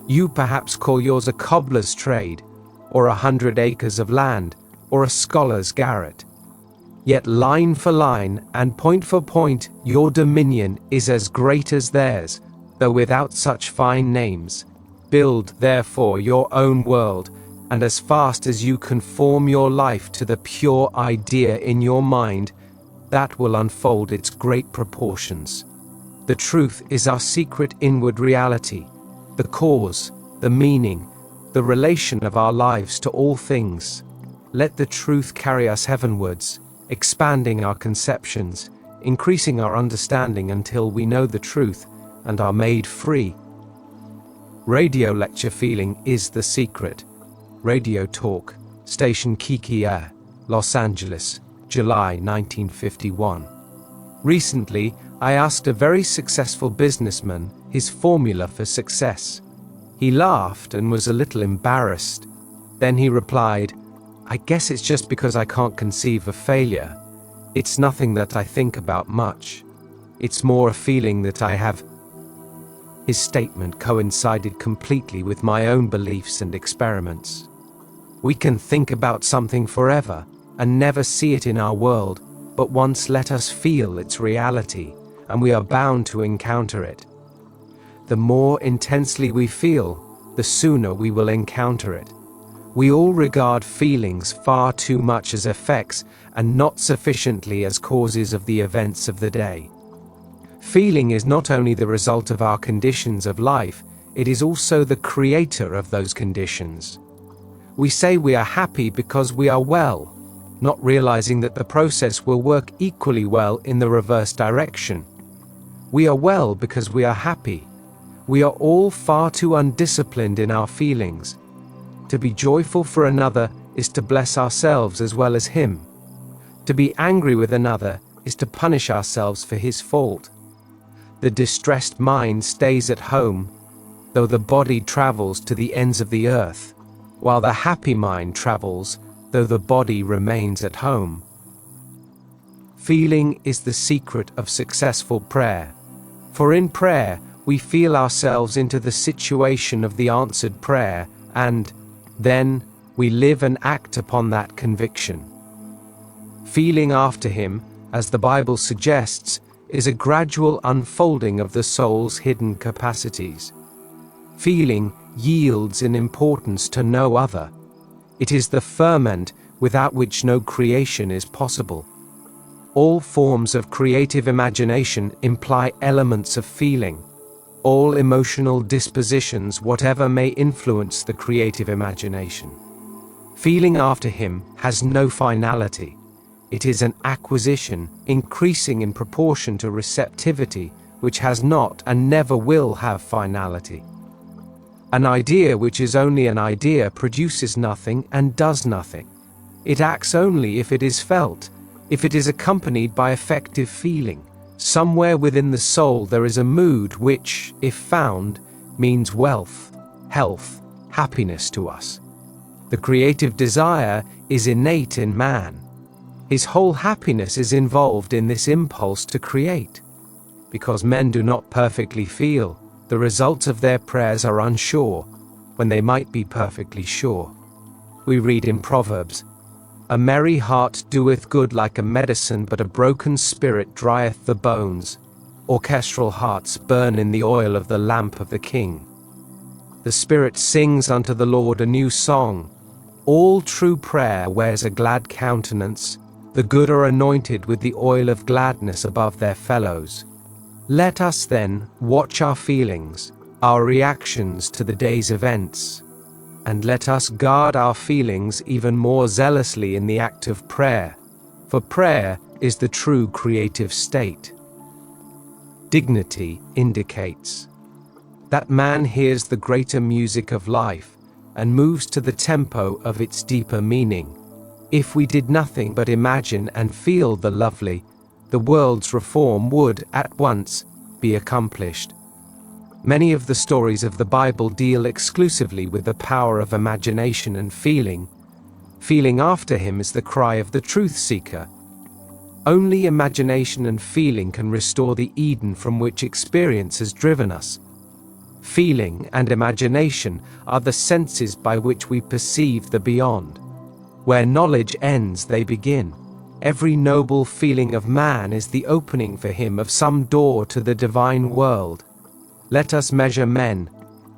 You perhaps call yours a cobbler's trade, or 100 acres of land, or a scholar's garret. Yet line for line, and point for point, your dominion is as great as theirs, though without such fine names. Build, therefore, your own world, and as fast as you conform your life to the pure idea in your mind, that will unfold its great proportions. The truth is our secret inward reality, the cause, the meaning, the relation of our lives to all things. Let the truth carry us heavenwards, expanding our conceptions, increasing our understanding until we know the truth and are made free. Radio lecture feeling is the secret. Radio talk, station Kikia, Los Angeles, July 1951. Recently, I asked a very successful businessman his formula for success. He laughed and was a little embarrassed. Then he replied, "I guess it's just because I can't conceive of failure. It's nothing that I think about much. It's more a feeling that I have." His statement coincided completely with my own beliefs and experiments. We can think about something forever and never see it in our world, but once let us feel its reality, and we are bound to encounter it. The more intensely we feel, the sooner we will encounter it. We all regard feelings far too much as effects and not sufficiently as causes of the events of the day. Feeling is not only the result of our conditions of life, it is also the creator of those conditions. We say we are happy because we are well, not realizing that the process will work equally well in the reverse direction. We are well because we are happy. We are all far too undisciplined in our feelings. To be joyful for another is to bless ourselves as well as him. To be angry with another is to punish ourselves for his fault. The distressed mind stays at home, though the body travels to the ends of the earth, while the happy mind travels, though the body remains at home. Feeling is the secret of successful prayer. For in prayer, we feel ourselves into the situation of the answered prayer, and then we live and act upon that conviction. Feeling after him, as the Bible suggests, is a gradual unfolding of the soul's hidden capacities. Feeling yields in importance to no other. It is the ferment without which no creation is possible. All forms of creative imagination imply elements of feeling. All emotional dispositions, whatever may influence the creative imagination. Feeling after him has no finality. It is an acquisition, increasing in proportion to receptivity, which has not and never will have finality. An idea which is only an idea produces nothing and does nothing. It acts only if it is felt, if it is accompanied by effective feeling. Somewhere within the soul there is a mood which, if found, means wealth, health, happiness to us. The creative desire is innate in man. His whole happiness is involved in this impulse to create. Because men do not perfectly feel, the results of their prayers are unsure, when they might be perfectly sure. We read in Proverbs, "A merry heart doeth good like a medicine, but a broken spirit drieth the bones. Orchestral hearts burn in the oil of the lamp of the king." The spirit sings unto the Lord a new song. All true prayer wears a glad countenance. The good are anointed with the oil of gladness above their fellows. Let us then watch our feelings, our reactions to the day's events, and let us guard our feelings even more zealously in the act of prayer, for prayer is the true creative state. Dignity indicates that man hears the greater music of life, and moves to the tempo of its deeper meaning. If we did nothing but imagine and feel the lovely, the world's reform would, at once, be accomplished. Many of the stories of the Bible deal exclusively with the power of imagination and feeling. Feeling after him is the cry of the truth seeker. Only imagination and feeling can restore the Eden from which experience has driven us. Feeling and imagination are the senses by which we perceive the beyond. Where knowledge ends, they begin. Every noble feeling of man is the opening for him of some door to the divine world. Let us measure men,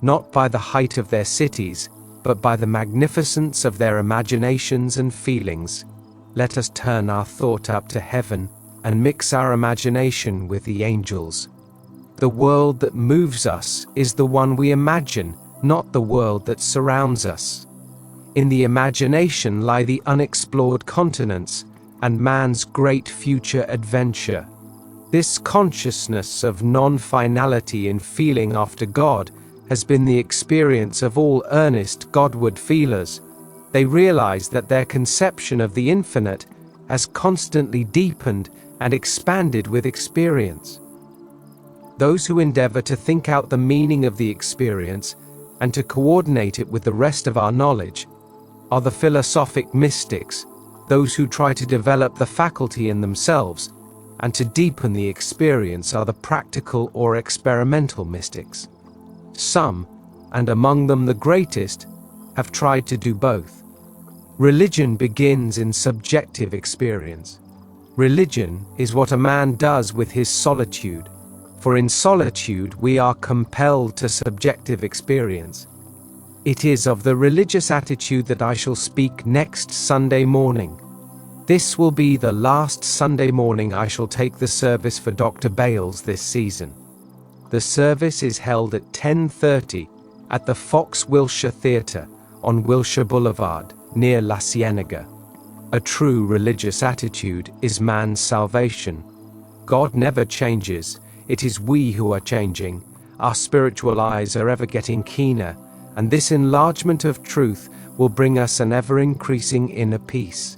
not by the height of their cities, but by the magnificence of their imaginations and feelings. Let us turn our thought up to heaven and mix our imagination with the angels. The world that moves us is the one we imagine, not the world that surrounds us. In the imagination lie the unexplored continents and man's great future adventure. This consciousness of non-finality in feeling after God has been the experience of all earnest Godward feelers. They realize that their conception of the infinite has constantly deepened and expanded with experience. Those who endeavor to think out the meaning of the experience and to coordinate it with the rest of our knowledge are the philosophic mystics, those who try to develop the faculty in themselves and to deepen the experience are the practical or experimental mystics. Some, and among them the greatest, have tried to do both. Religion begins in subjective experience. Religion is what a man does with his solitude, for in solitude we are compelled to subjective experience. It is of the religious attitude that I shall speak next Sunday morning. This will be the last Sunday morning I shall take the service for Dr. Bales this season. The service is held at 10:30 at the Fox Wilshire Theatre on Wilshire Boulevard, near La Cienega. A true religious attitude is man's salvation. God never changes, it is we who are changing. Our spiritual eyes are ever getting keener, and this enlargement of truth will bring us an ever-increasing inner peace.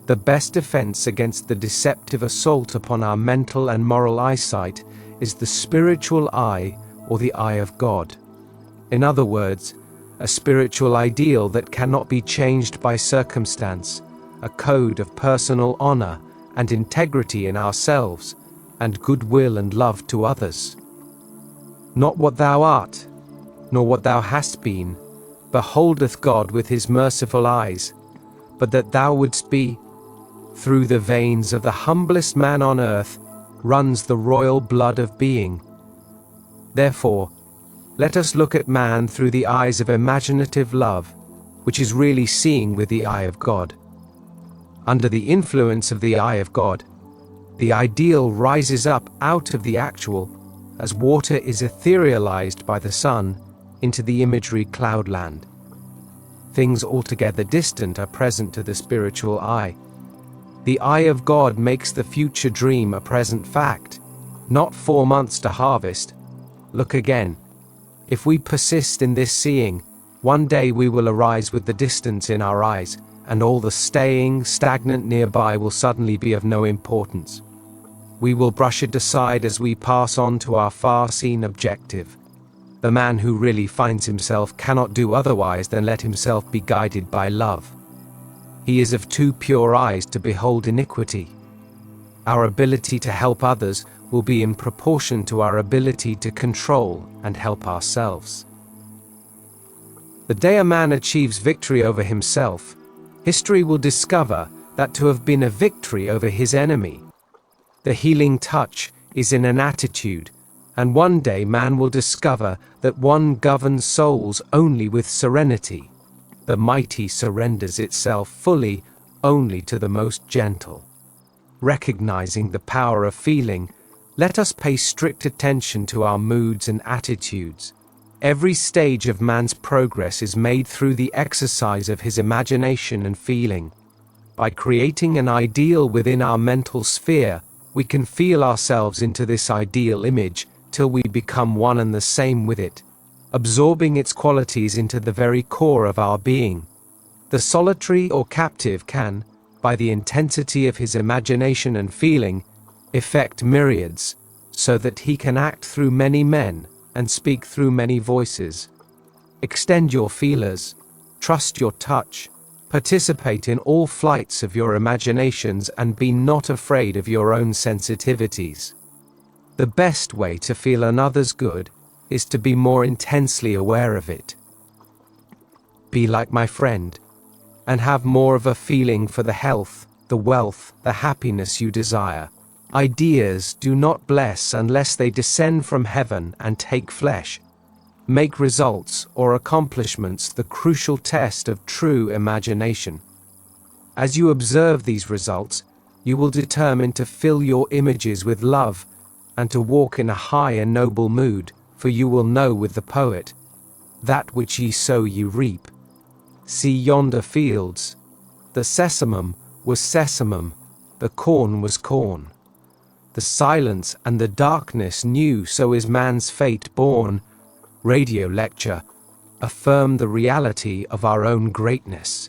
The best defense against the deceptive assault upon our mental and moral eyesight is the spiritual eye, or the eye of God. In other words, a spiritual ideal that cannot be changed by circumstance, a code of personal honor and integrity in ourselves, and goodwill and love to others. Not what thou art, nor what thou hast been, beholdeth God with his merciful eyes, but that thou wouldst be. Through the veins of the humblest man on earth runs the royal blood of being. Therefore, let us look at man through the eyes of imaginative love, which is really seeing with the eye of God. Under the influence of the eye of God, the ideal rises up out of the actual, as water is etherealized by the sun into the imagery cloudland. Things altogether distant are present to the spiritual eye. The eye of God makes the future dream a present fact, not 4 months to harvest. Look again. If we persist in this seeing, one day we will arise with the distance in our eyes, and all the staying, stagnant nearby will suddenly be of no importance. We will brush it aside as we pass on to our far-seen objective. The man who really finds himself cannot do otherwise than let himself be guided by love. He is of too pure eyes to behold iniquity. Our ability to help others will be in proportion to our ability to control and help ourselves. The day a man achieves victory over himself, history will discover that to have been a victory over his enemy. The healing touch is in an attitude, and one day man will discover that one governs souls only with serenity. The mighty surrenders itself fully only to the most gentle. Recognizing the power of feeling, let us pay strict attention to our moods and attitudes. Every stage of man's progress is made through the exercise of his imagination and feeling. By creating an ideal within our mental sphere, we can feel ourselves into this ideal image till we become one and the same with it. absorbing its qualities into the very core of our being. The solitary or captive can, by the intensity of his imagination and feeling, affect myriads, so that he can act through many men and speak through many voices. Extend your feelers, trust your touch, participate in all flights of your imaginations, and be not afraid of your own sensitivities. The best way to feel another's good is to be more intensely aware of it. Be like my friend, and have more of a feeling for the health, the wealth, the happiness you desire. Ideas do not bless unless they descend from heaven and take flesh. Make results or accomplishments the crucial test of true imagination. As you observe these results, you will determine to fill your images with love and to walk in a high and noble mood, for you will know with the poet, "That which ye sow ye reap." See yonder fields. The sesamum was sesamum, the corn was corn. The silence and the darkness knew, so is man's fate born. Radio lecture, affirm the reality of our own greatness.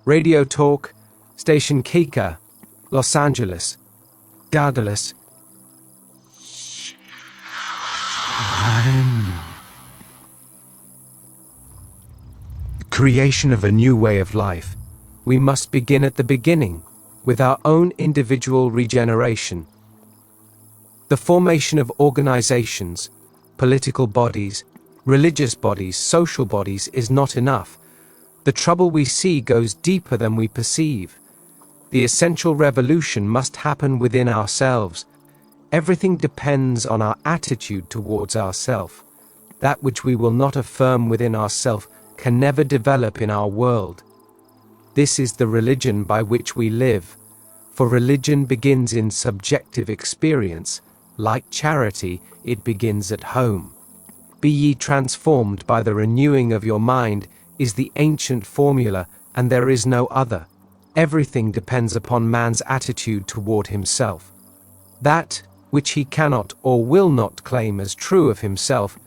Radio Talk, Station Kika, Los Angeles, Douglas. Creation of a new way of life. We must begin at the beginning, with our own individual regeneration. The formation of organizations, political bodies, religious bodies, social bodies is not enough. The trouble we see goes deeper than we perceive. The essential revolution must happen within ourselves. Everything depends on our attitude towards ourself. That which we will not affirm within ourselves can never develop in our world. This is the religion by which we live, for religion begins in subjective experience. Like charity, it begins at home. Be ye transformed by the renewing of your mind is the ancient formula, and there is no other. Everything depends upon man's attitude toward himself. That which he cannot or will not claim as true of himself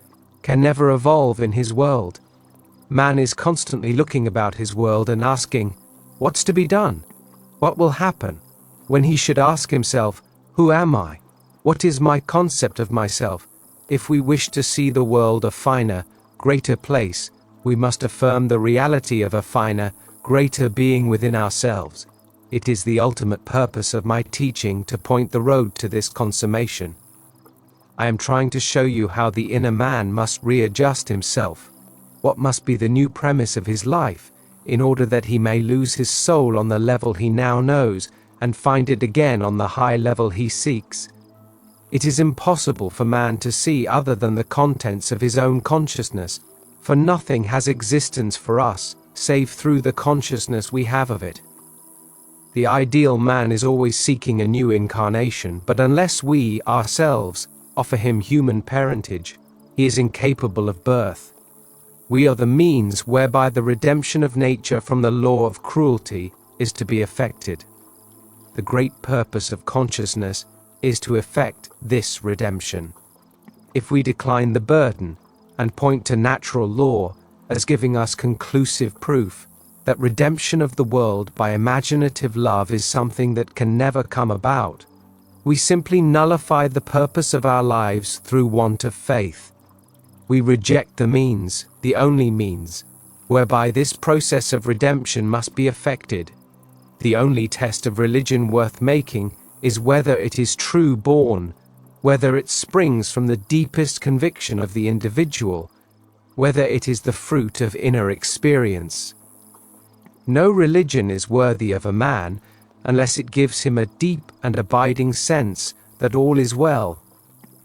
can never evolve in his world. Man is constantly looking about his world and asking, "What's to be done? What will happen?" when he should ask himself, "Who am I? What is my concept of myself?" If we wish to see the world a finer, greater place, we must affirm the reality of a finer, greater being within ourselves. It is the ultimate purpose of my teaching to point the road to this consummation. I am trying to show you how the inner man must readjust himself. What must be the new premise of his life, in order that he may lose his soul on the level he now knows, and find it again on the high level he seeks. It is impossible for man to see other than the contents of his own consciousness, for nothing has existence for us, save through the consciousness we have of it. The ideal man is always seeking a new incarnation, but unless we, ourselves, offer him human parentage, he is incapable of birth. We are the means whereby the redemption of nature from the law of cruelty is to be effected. The great purpose of consciousness is to effect this redemption. If we decline the burden and point to natural law as giving us conclusive proof that redemption of the world by imaginative love is something that can never come about, we simply nullify the purpose of our lives through want of faith. We reject the means, the only means, whereby this process of redemption must be effected. The only test of religion worth making is whether it is true born, whether it springs from the deepest conviction of the individual, whether it is the fruit of inner experience. No religion is worthy of a man unless it gives him a deep and abiding sense that all is well,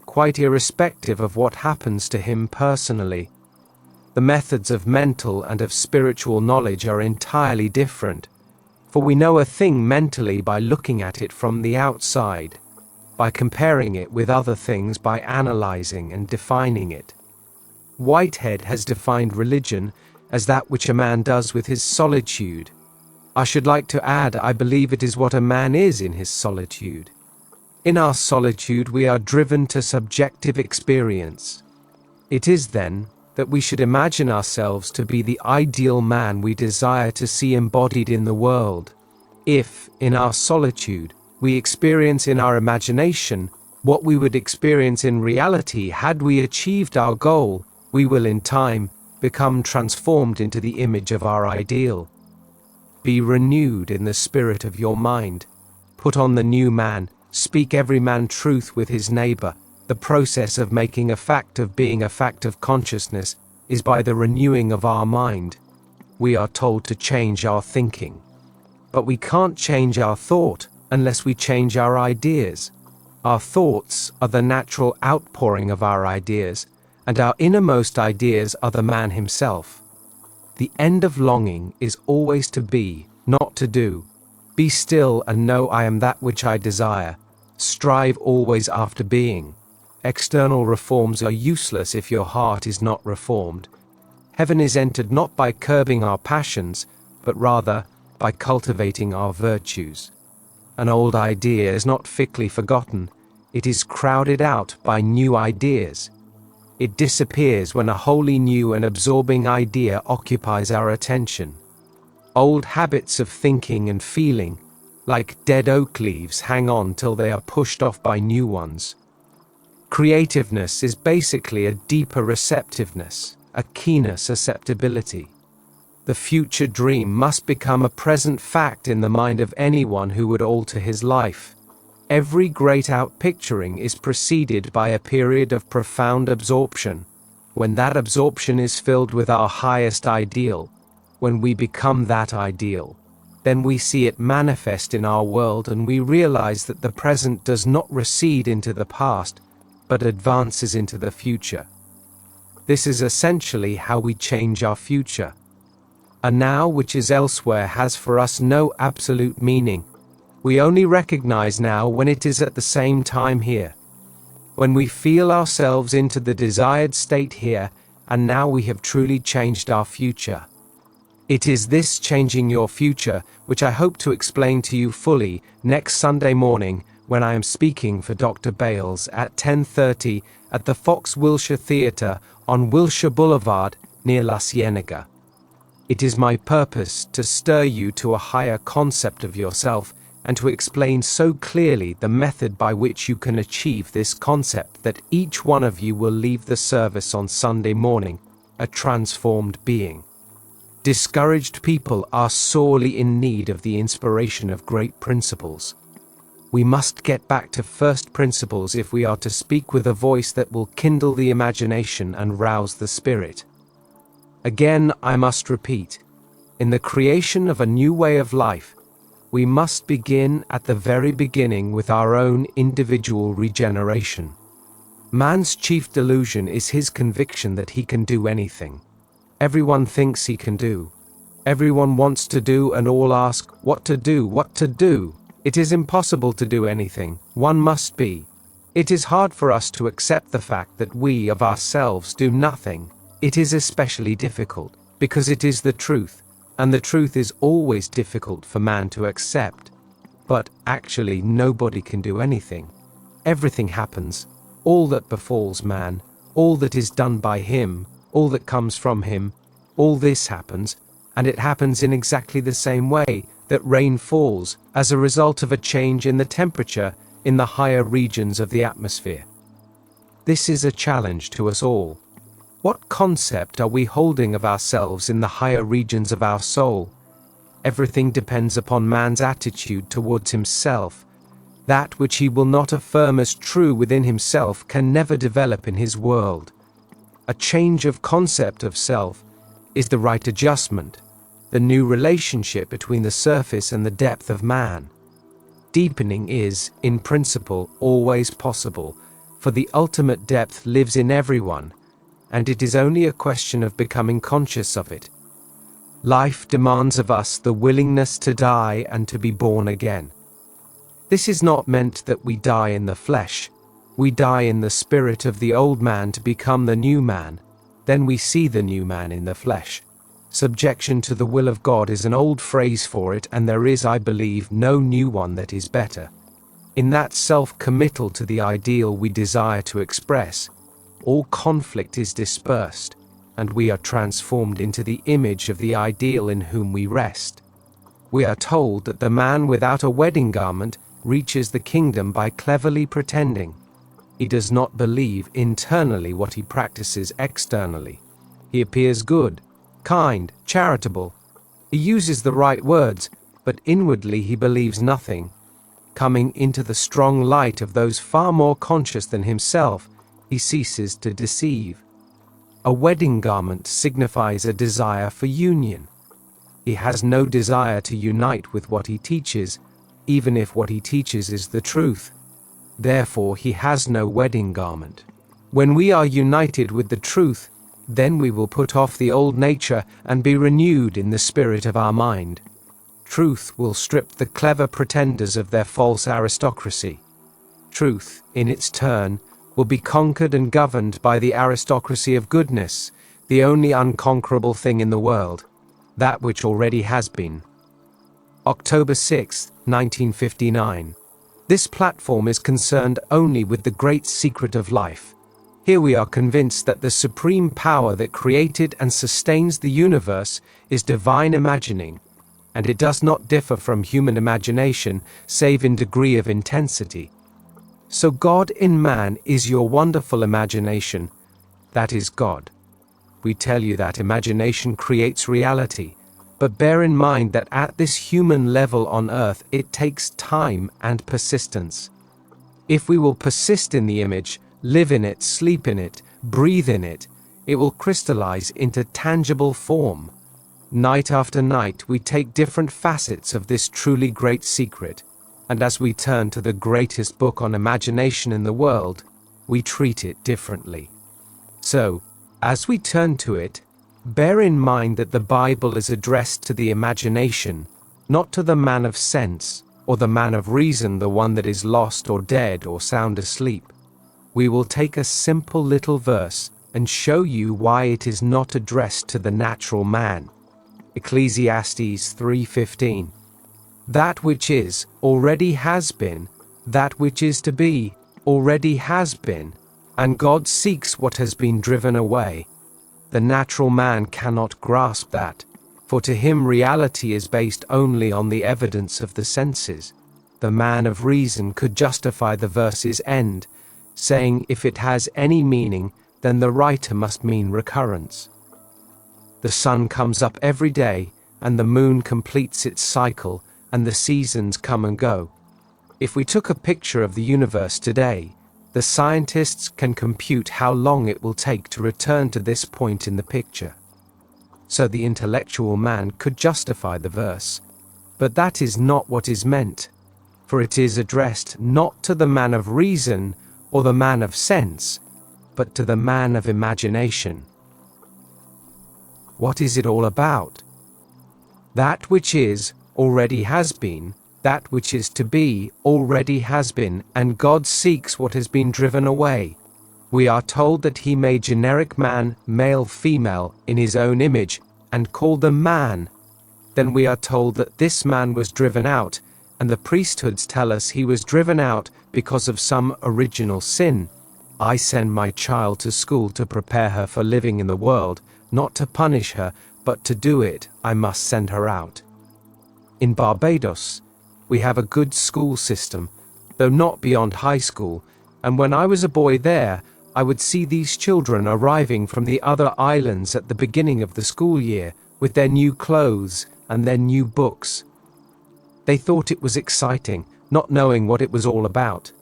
quite irrespective of what happens to him personally. The methods of mental and of spiritual knowledge are entirely different, for we know a thing mentally by looking at it from the outside, by comparing it with other things, by analyzing and defining it. Whitehead has defined religion as that which a man does with his solitude. I should like to add, I believe it is what a man is in his solitude. In our solitude we are driven to subjective experience. It is then that we should imagine ourselves to be the ideal man we desire to see embodied in the world. If, in our solitude, we experience in our imagination what we would experience in reality had we achieved our goal, we will in time become transformed into the image of our ideal. Be renewed in the spirit of your mind. Put on the new man, speak every man truth with his neighbor. The process of making a fact of being a fact of consciousness is by the renewing of our mind. We are told to change our thinking. But we can't change our thought unless we change our ideas. Our thoughts are the natural outpouring of our ideas, and our innermost ideas are the man himself. The end of longing is always to be, not to do. Be still and know I am that which I desire. Strive always after being. External reforms are useless if your heart is not reformed. Heaven is entered not by curbing our passions, but rather by cultivating our virtues. An old idea is not fitly forgotten. It is crowded out by new ideas. It disappears when a wholly new and absorbing idea occupies our attention. Old habits of thinking and feeling, like dead oak leaves, hang on till they are pushed off by new ones. Creativeness is basically a deeper receptiveness, a keener susceptibility. The future dream must become a present fact in the mind of anyone who would alter his life. Every great outpicturing is preceded by a period of profound absorption. When that absorption is filled with our highest ideal, when we become that ideal, then we see it manifest in our world and we realize that the present does not recede into the past, but advances into the future. This is essentially how we change our future. A now which is elsewhere has for us no absolute meaning. We only recognize now when it is at the same time here. When we feel ourselves into the desired state here, and now we have truly changed our future. It is this changing your future which I hope to explain to you fully next Sunday morning when I am speaking for Dr. Bales at 10:30 at the Fox Wilshire Theatre on Wilshire Boulevard near La Cienega. It is my purpose to stir you to a higher concept of yourself and to explain so clearly the method by which you can achieve this concept that each one of you will leave the service on Sunday morning a transformed being. Discouraged people are sorely in need of the inspiration of great principles. We must get back to first principles if we are to speak with a voice that will kindle the imagination and rouse the spirit. Again, I must repeat, in the creation of a new way of life, we must begin at the very beginning with our own individual regeneration. Man's chief delusion is his conviction that he can do anything. Everyone thinks he can do. Everyone wants to do and all ask, what to do, what to do. It is impossible to do anything, one must be. It is hard for us to accept the fact that we of ourselves do nothing. It is especially difficult, because it is the truth, and the truth is always difficult for man to accept. But actually nobody can do anything. Everything happens, all that befalls man, all that is done by him, all that comes from him, all this happens, and it happens in exactly the same way that rain falls as a result of a change in the temperature in the higher regions of the atmosphere. This is a challenge to us all. What concept are we holding of ourselves in the higher regions of our soul? Everything depends upon man's attitude towards himself. That which he will not affirm as true within himself can never develop in his world. A change of concept of self is the right adjustment, the new relationship between the surface and the depth of man. Deepening is, in principle, always possible, for the ultimate depth lives in everyone, and it is only a question of becoming conscious of it. Life demands of us the willingness to die and to be born again. This is not meant that we die in the flesh. We die in the spirit of the old man to become the new man. Then we see the new man in the flesh. Subjection to the will of God is an old phrase for it, and there is, I believe, no new one that is better. In that self-committal to the ideal we desire to express, all conflict is dispersed, and we are transformed into the image of the ideal in whom we rest. We are told that the man without a wedding garment reaches the kingdom by cleverly pretending. He does not believe internally what he practices externally. He appears good, kind, charitable. He uses the right words, but inwardly he believes nothing. Coming into the strong light of those far more conscious than himself, he ceases to deceive. A wedding garment signifies a desire for union. He has no desire to unite with what he teaches, even if what he teaches is the truth. Therefore, he has no wedding garment. When we are united with the truth, then we will put off the old nature and be renewed in the spirit of our mind. Truth will strip the clever pretenders of their false aristocracy. Truth, in its turn, will be conquered and governed by the aristocracy of goodness, the only unconquerable thing in the world, that which already has been. October 6, 1959. This platform is concerned only with the great secret of life. Here we are convinced that the supreme power that created and sustains the universe is divine imagining, and it does not differ from human imagination save in degree of intensity. So God in man is your wonderful imagination. That is God. We tell you that imagination creates reality, but bear in mind that at this human level on earth it takes time and persistence. If we will persist in the image, live in it, sleep in it, breathe in it, it will crystallize into tangible form. Night after night we take different facets of this truly great secret, and as we turn to the greatest book on imagination in the world, we treat it differently. So, as we turn to it, bear in mind that the Bible is addressed to the imagination, not to the man of sense, or the man of reason, the one that is lost or dead or sound asleep. We will take a simple little verse and show you why it is not addressed to the natural man. Ecclesiastes 3:15. That which is, already has been, that which is to be, already has been, and God seeks what has been driven away. The natural man cannot grasp that, for to him reality is based only on the evidence of the senses. The man of reason could justify the verse's end, saying if it has any meaning, then the writer must mean recurrence. The sun comes up every day, and the moon completes its cycle, and the seasons come and go. If we took a picture of the universe today, the scientists can compute how long it will take to return to this point in the picture. So the intellectual man could justify the verse. But that is not what is meant, for it is addressed not to the man of reason or the man of sense, but to the man of imagination. What is it all about? That which is, already has been, that which is to be, already has been, and God seeks what has been driven away. We are told that he made generic man, male, female, in his own image, and called them man. Then we are told that this man was driven out, and the priesthoods tell us he was driven out because of some original sin. I send my child to school to prepare her for living in the world, not to punish her, but to do it, I must send her out. In Barbados, we have a good school system, though not beyond high school, and when I was a boy there, I would see these children arriving from the other islands at the beginning of the school year with their new clothes and their new books. They thought it was exciting, not knowing what it was all about.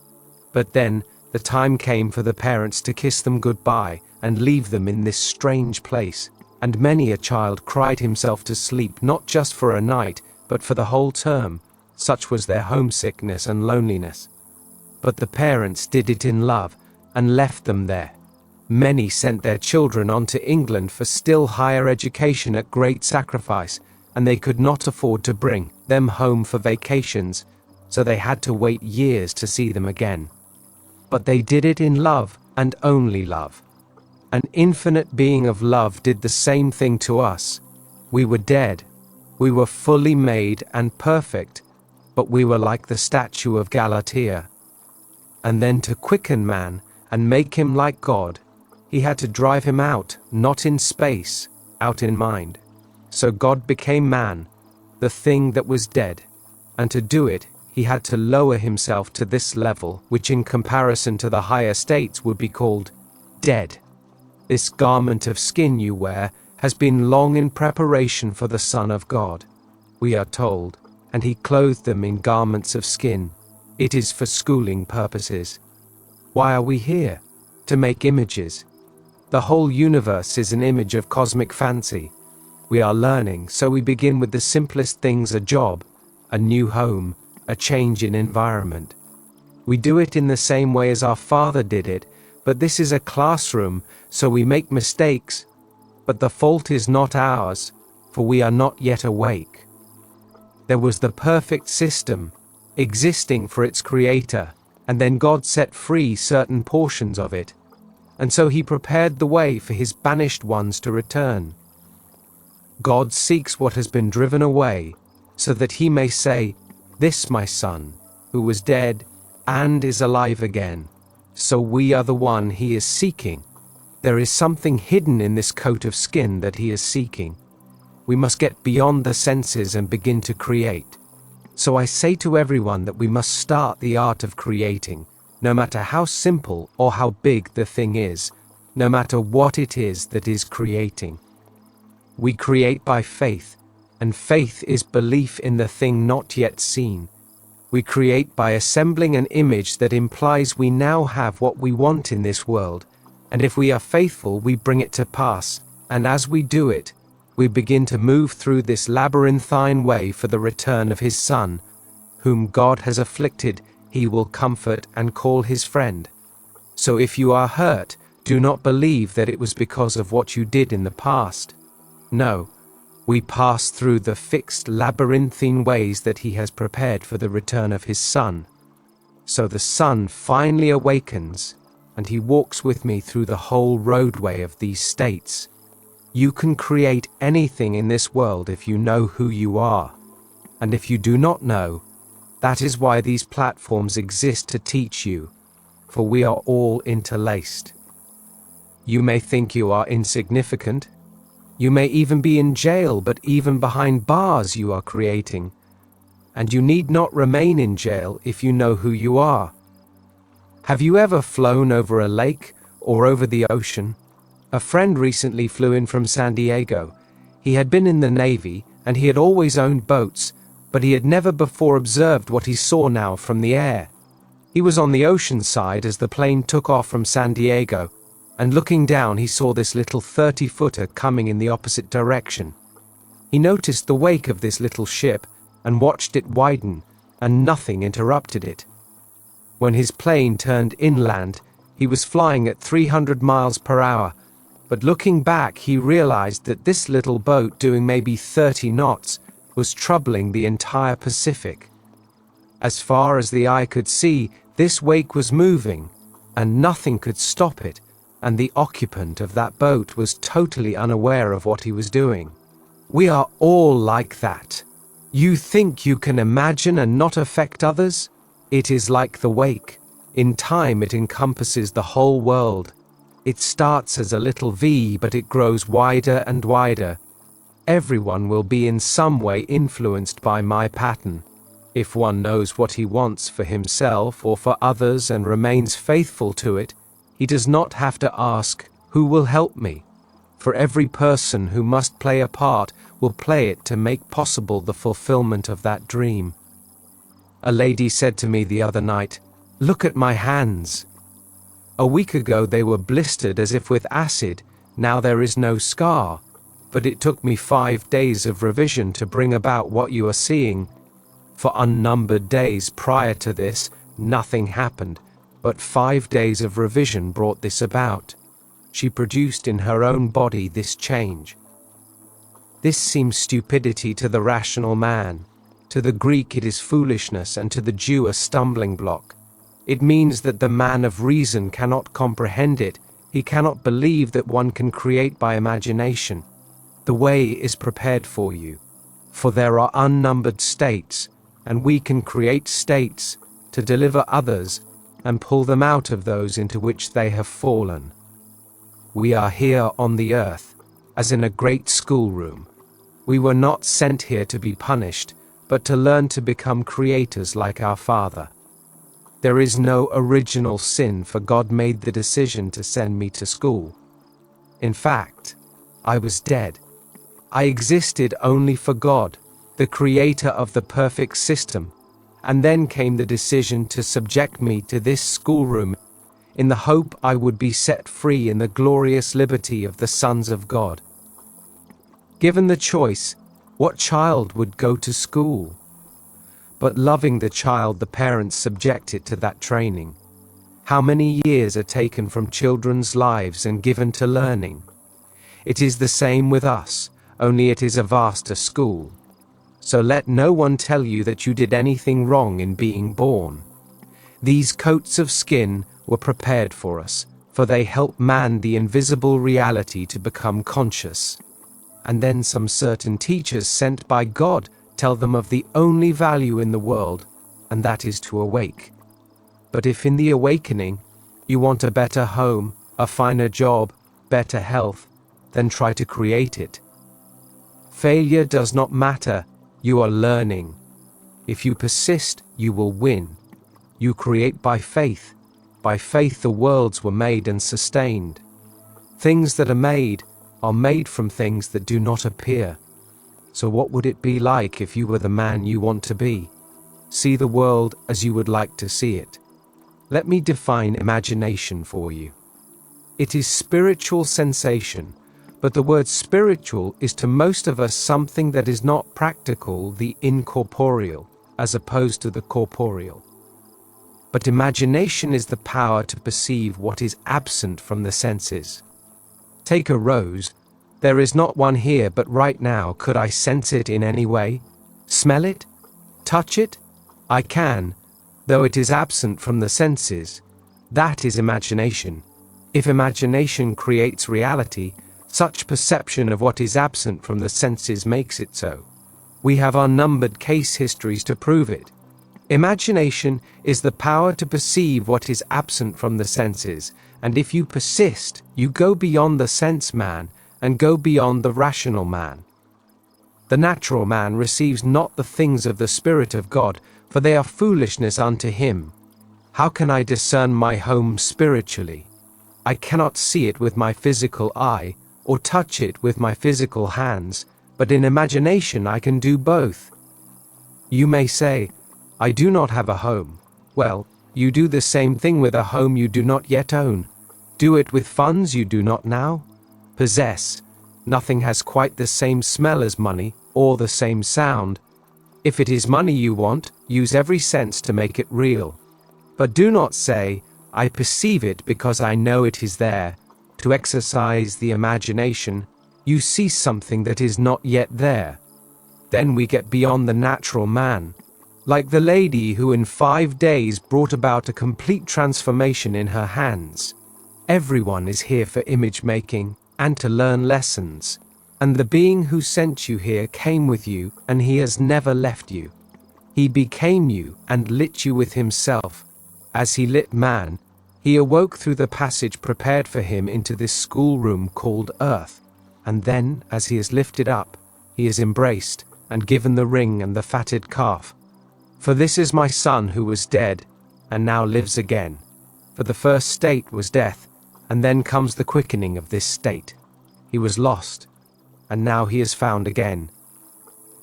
But then, the time came for the parents to kiss them goodbye and leave them in this strange place, and many a child cried himself to sleep not just for a night, but for the whole term. Such was their homesickness and loneliness. But the parents did it in love, and left them there. Many sent their children on to England for still higher education at great sacrifice, and they could not afford to bring them home for vacations, so they had to wait years to see them again. But they did it in love, and only love. An infinite being of love did the same thing to us. We were dead. We were fully made and perfect, but we were like the statue of Galatea. And then to quicken man, and make him like God, He had to drive him out, not in space, out in mind. So God became man, the thing that was dead. And to do it, he had to lower himself to this level, which in comparison to the higher states would be called dead. This garment of skin you wear has been long in preparation for the Son of God, we are told, and he clothed them in garments of skin. It is for schooling purposes. Why are we here? To make images. The whole universe is an image of cosmic fancy. We are learning, so we begin with the simplest things: a job, a new home, a change in environment. We do it in the same way as our Father did it, but this is a classroom, so we make mistakes. But the fault is not ours, for we are not yet awake. There was the perfect system, existing for its creator, and then God set free certain portions of it, and so he prepared the way for his banished ones to return. God seeks what has been driven away, so that he may say, "This my son, who was dead, and is alive again." So we are the one he is seeking. There is something hidden in this coat of skin that he is seeking. We must get beyond the senses and begin to create. So I say to everyone that we must start the art of creating, no matter how simple or how big the thing is, no matter what it is that is creating. We create by faith, and faith is belief in the thing not yet seen. We create by assembling an image that implies we now have what we want in this world, and if we are faithful, we bring it to pass, and as we do it, we begin to move through this labyrinthine way for the return of his Son, whom God has afflicted, he will comfort and call his friend. So if you are hurt, do not believe that it was because of what you did in the past. No, we pass through the fixed labyrinthine ways that he has prepared for the return of his Son. So the Son finally awakens, and he walks with me through the whole roadway of these states. You can create anything in this world if you know who you are. And if you do not know, that is why these platforms exist, to teach you, for we are all interlaced. You may think you are insignificant. You may even be in jail, but even behind bars you are creating. And you need not remain in jail if you know who you are. Have you ever flown over a lake or over the ocean? A friend recently flew in from San Diego. He had been in the Navy, and he had always owned boats, but he had never before observed what he saw now from the air. He was on the ocean side as the plane took off from San Diego, and looking down he saw this little 30-footer coming in the opposite direction. He noticed the wake of this little ship and watched it widen, and nothing interrupted it. When his plane turned inland, he was flying at 300 miles per hour, but looking back he realized that this little boat, doing maybe 30 knots, was troubling the entire Pacific. As far as the eye could see, this wake was moving, and nothing could stop it, and the occupant of that boat was totally unaware of what he was doing. We are all like that. You think you can imagine and not affect others? It is like the wake. In time it encompasses the whole world. It starts as a little V, but it grows wider and wider. Everyone will be in some way influenced by my pattern. If one knows what he wants for himself or for others and remains faithful to it, he does not have to ask, "Who will help me?" For every person who must play a part will play it to make possible the fulfillment of that dream. A lady said to me the other night, "Look at my hands. A week ago they were blistered as if with acid, now there is no scar. But it took me 5 days of revision to bring about what you are seeing. For unnumbered days prior to this, nothing happened, but 5 days of revision brought this about. She produced in her own body this change." This seems stupidity to the rational man. To the Greek it is foolishness, and to the Jew a stumbling block. It means that the man of reason cannot comprehend it. He cannot believe that one can create by imagination. The way is prepared for you, for there are unnumbered states, and we can create states to deliver others and pull them out of those into which they have fallen. We are here on the earth, as in a great schoolroom. We were not sent here to be punished, but to learn to become creators like our Father. There is no original sin, for God made the decision to send me to school. In fact, I was dead. I existed only for God, the creator of the perfect system, and then came the decision to subject me to this schoolroom in the hope I would be set free in the glorious liberty of the sons of God. Given the choice, what child would go to school? But loving the child, the parents subject it to that training. How many years are taken from children's lives and given to learning? It is the same with us, only it is a vaster school. So let no one tell you that you did anything wrong in being born. These coats of skin were prepared for us, for they help man the invisible reality to become conscious. And then some certain teachers sent by God tell them of the only value in the world, and that is to awake. But if in the awakening you want a better home, a finer job, better health, then try to create it. Failure does not matter, you are learning. If you persist, you will win. You create by faith. By faith the worlds were made and sustained. Things that are made from things that do not appear. So what would it be like if you were the man you want to be? See the world as you would like to see it. Let me define imagination for you. It is spiritual sensation, but the word spiritual is to most of us something that is not practical, the incorporeal, as opposed to the corporeal. But imagination is the power to perceive what is absent from the senses. Take a rose. There is not one here, but right now could I sense it in any way? Smell it? Touch it? I can, though it is absent from the senses. That is imagination. If imagination creates reality, such perception of what is absent from the senses makes it so. We have unnumbered case histories to prove it. Imagination is the power to perceive what is absent from the senses, and if you persist, you go beyond the sense man and go beyond the rational man. The natural man receives not the things of the Spirit of God, for they are foolishness unto him. How can I discern my home spiritually? I cannot see it with my physical eye, or touch it with my physical hands, but in imagination I can do both. You may say, I do not have a home. Well, you do the same thing with a home you do not yet own. Do it with funds you do not now possess. Nothing has quite the same smell as money, or the same sound. If it is money you want, use every sense to make it real. But do not say, I perceive it because I know it is there. To exercise the imagination, you see something that is not yet there. Then we get beyond the natural man. Like the lady who in 5 days brought about a complete transformation in her hands. Everyone is here for image making and to learn lessons. And the being who sent you here came with you, and he has never left you. He became you and lit you with himself. As he lit man, he awoke through the passage prepared for him into this schoolroom called earth. And then, as he is lifted up, he is embraced and given the ring and the fatted calf. For this is my son who was dead, and now lives again. For the first state was death, and then comes the quickening of this state. He was lost, and now he is found again.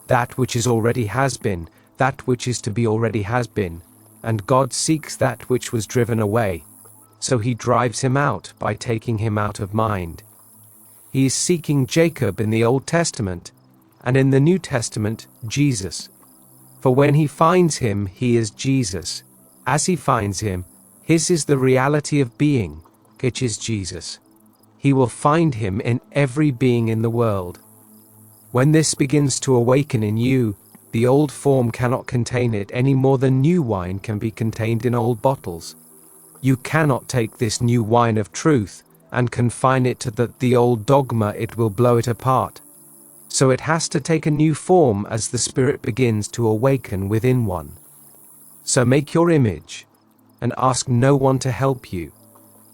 That which is already has been, that which is to be already has been, and God seeks that which was driven away. So he drives him out by taking him out of mind. He is seeking Jacob in the Old Testament, and in the New Testament, Jesus. For when he finds him, he is Jesus. As he finds him, his is the reality of being, which is Jesus. He will find him in every being in the world. When this begins to awaken in you, the old form cannot contain it any more than new wine can be contained in old bottles. You cannot take this new wine of truth and confine it to the old dogma, it will blow it apart. So it has to take a new form as the Spirit begins to awaken within one. So make your image, and ask no one to help you.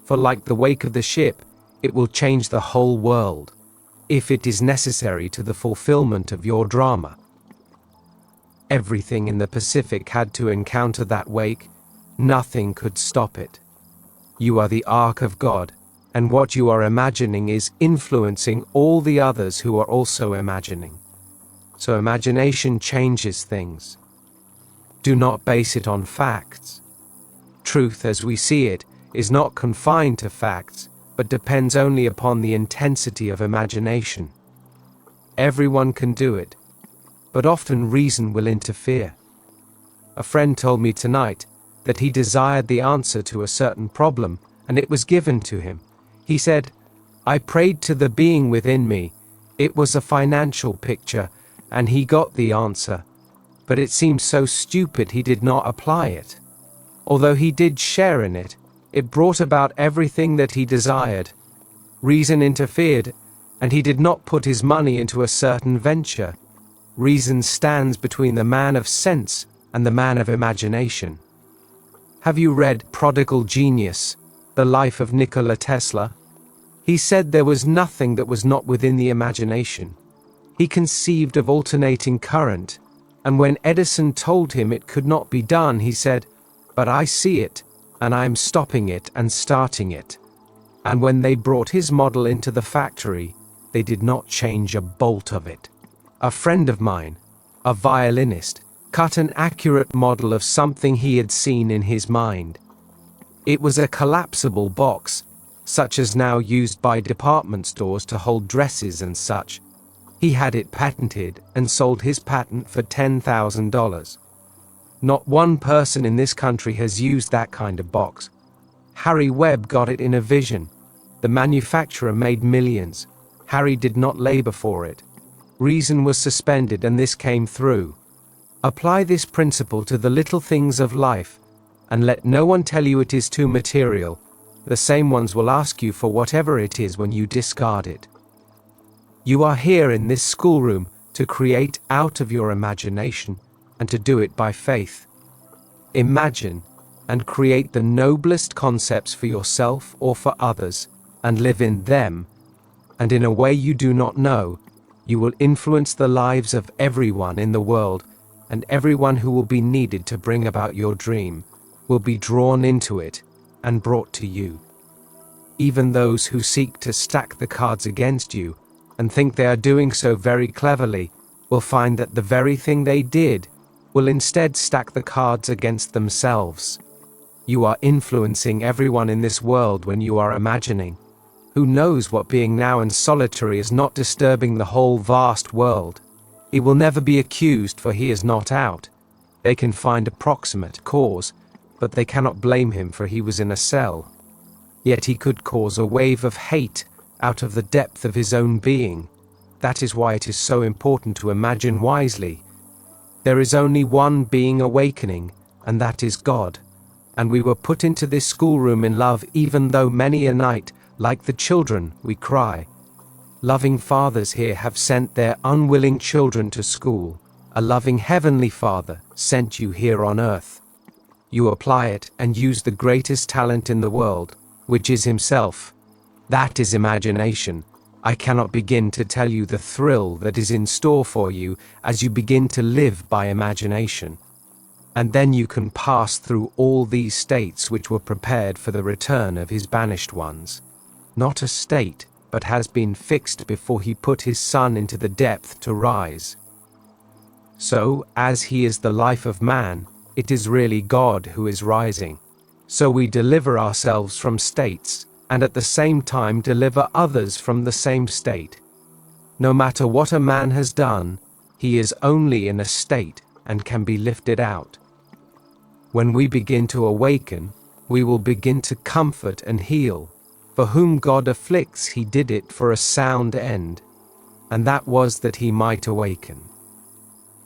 For like the wake of the ship, it will change the whole world, if it is necessary to the fulfillment of your drama. Everything in the Pacific had to encounter that wake. Nothing could stop it. You are the Ark of God, and what you are imagining is influencing all the others who are also imagining. So imagination changes things. Do not base it on facts. Truth as we see it is not confined to facts, but depends only upon the intensity of imagination. Everyone can do it, but often reason will interfere. A friend told me tonight that he desired the answer to a certain problem, and it was given to him. He said, "I prayed to the being within me. It was a financial picture, and he got the answer. But it seemed so stupid he did not apply it. Although he did share in it, it brought about everything that he desired. Reason interfered, and he did not put his money into a certain venture. Reason stands between the man of sense and the man of imagination." Have you read Prodigal Genius, The Life of Nikola Tesla? He said there was nothing that was not within the imagination. He conceived of alternating current, and when Edison told him it could not be done, he said, "But I see it, and I am stopping it and starting it." And when they brought his model into the factory, they did not change a bolt of it. A friend of mine, a violinist, cut an accurate model of something he had seen in his mind. It was a collapsible box, such as now used by department stores to hold dresses and such. He had it patented and sold his patent for $10,000. Not one person in this country has used that kind of box. Harry Webb got it in a vision. The manufacturer made millions. Harry did not labor for it. Reason was suspended, and this came through. Apply this principle to the little things of life, and let no one tell you it is too material. The same ones will ask you for whatever it is when you discard it. You are here in this schoolroom to create out of your imagination, and to do it by faith. Imagine and create the noblest concepts for yourself or for others, and live in them, and in a way you do not know, you will influence the lives of everyone in the world, and everyone who will be needed to bring about your dream will be drawn into it and brought to you. Even those who seek to stack the cards against you and think they are doing so very cleverly will find that the very thing they did will instead stack the cards against themselves. You are influencing everyone in this world when you are imagining. Who knows what being now in solitary is not disturbing the whole vast world? He will never be accused, for he is not out. They can find approximate cause, but they cannot blame him, for he was in a cell. Yet he could cause a wave of hate out of the depth of his own being. That is why it is so important to imagine wisely. There is only one being awakening, and that is God. And we were put into this schoolroom in love, even though many a night, like the children, we cry. Loving fathers here have sent their unwilling children to school. A loving heavenly Father sent you here on earth. You apply it and use the greatest talent in the world, which is himself. That is imagination. I cannot begin to tell you the thrill that is in store for you as you begin to live by imagination. And then you can pass through all these states which were prepared for the return of his banished ones. Not a state, but has been fixed before he put his Son into the depth to rise. So, as he is the life of man, it is really God who is rising. So we deliver ourselves from states, and at the same time deliver others from the same state. No matter what a man has done, he is only in a state and can be lifted out. When we begin to awaken, we will begin to comfort and heal. For whom God afflicts, he did it for a sound end, and that was that he might awaken.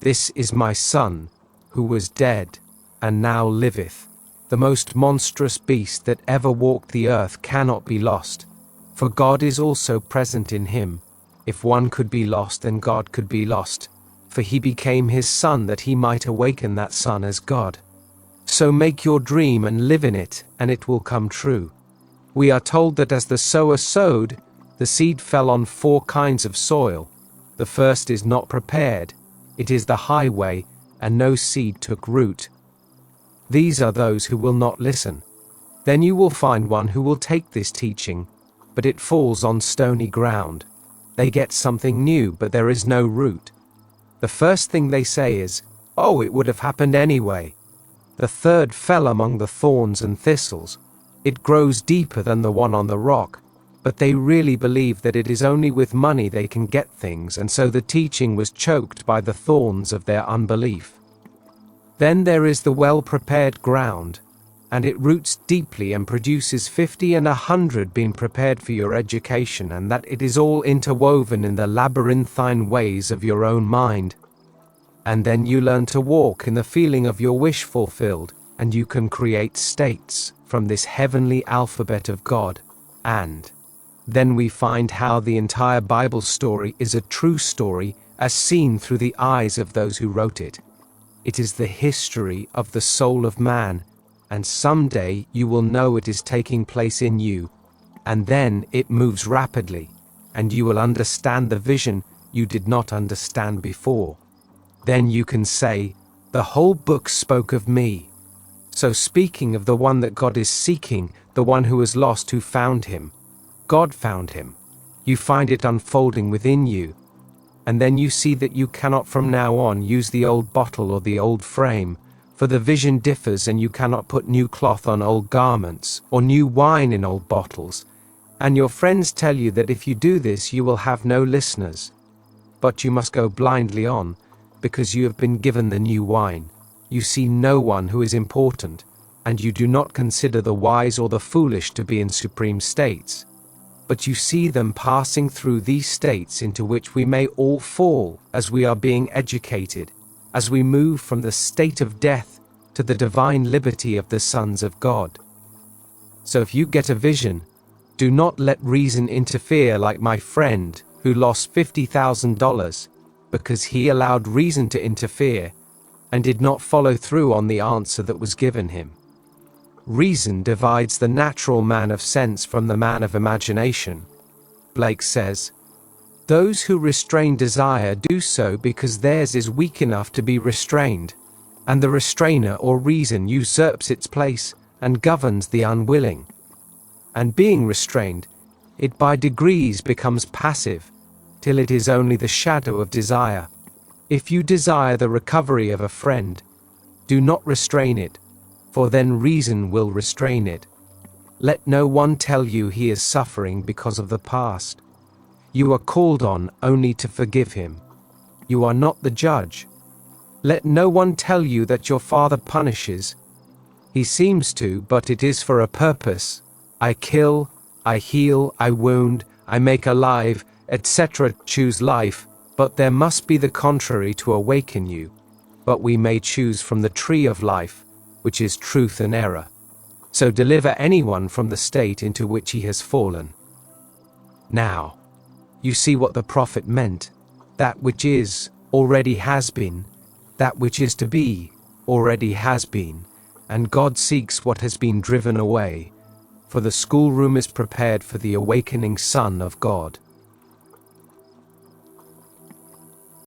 This is my Son, who was dead, and now liveth. The most monstrous beast that ever walked the earth cannot be lost, for God is also present in him. If one could be lost, then God could be lost, for he became his Son that he might awaken that Son as God. So make your dream and live in it, and it will come true. We are told that as the sower sowed, the seed fell on 4 kinds of soil. The first is not prepared. It is the highway, and no seed took root. These are those who will not listen. Then you will find one who will take this teaching, but it falls on stony ground. They get something new, but there is no root. The first thing they say is, "Oh, it would have happened anyway." The third fell among the thorns and thistles. It grows deeper than the one on the rock, but they really believe that it is only with money they can get things, and so the teaching was choked by the thorns of their unbelief. Then there is the well-prepared ground, and it roots deeply and produces 50 and 100, being prepared for your education, and that it is all interwoven in the labyrinthine ways of your own mind. And then you learn to walk in the feeling of your wish fulfilled, and you can create states from this heavenly alphabet of God. And then we find how the entire Bible story is a true story as seen through the eyes of those who wrote it. It is the history of the soul of man, and someday you will know it is taking place in you, and then it moves rapidly, and you will understand the vision you did not understand before. Then you can say, "The whole book spoke of me." So speaking of the one that God is seeking, the one who was lost, who found him, God found him. You find it unfolding within you, and then you see that you cannot from now on use the old bottle or the old frame, for the vision differs, and you cannot put new cloth on old garments, or new wine in old bottles. And your friends tell you that if you do this you will have no listeners. But you must go blindly on, because you have been given the new wine. You see no one who is important, and you do not consider the wise or the foolish to be in supreme states. But you see them passing through these states into which we may all fall as we are being educated, as we move from the state of death to the divine liberty of the sons of God. So if you get a vision, do not let reason interfere, like my friend who lost $50,000 because he allowed reason to interfere and did not follow through on the answer that was given him. Reason divides the natural man of sense from the man of imagination. Blake says, "Those who restrain desire do so because theirs is weak enough to be restrained, and the restrainer or reason usurps its place and governs the unwilling. And being restrained, it by degrees becomes passive, till it is only the shadow of desire. If you desire the recovery of a friend, do not restrain it, for then reason will restrain it. Let no one tell you he is suffering because of the past. You are called on only to forgive him. You are not the judge. Let no one tell you that your Father punishes. He seems to, but it is for a purpose. I kill, I heal, I wound, I make alive, etc. Choose life, but there must be the contrary to awaken you. But we may choose from the tree of life, which is truth and error. So deliver anyone from the state into which he has fallen." Now, you see what the prophet meant. That which is, already has been. That which is to be, already has been. And God seeks what has been driven away, for the schoolroom is prepared for the awakening Son of God.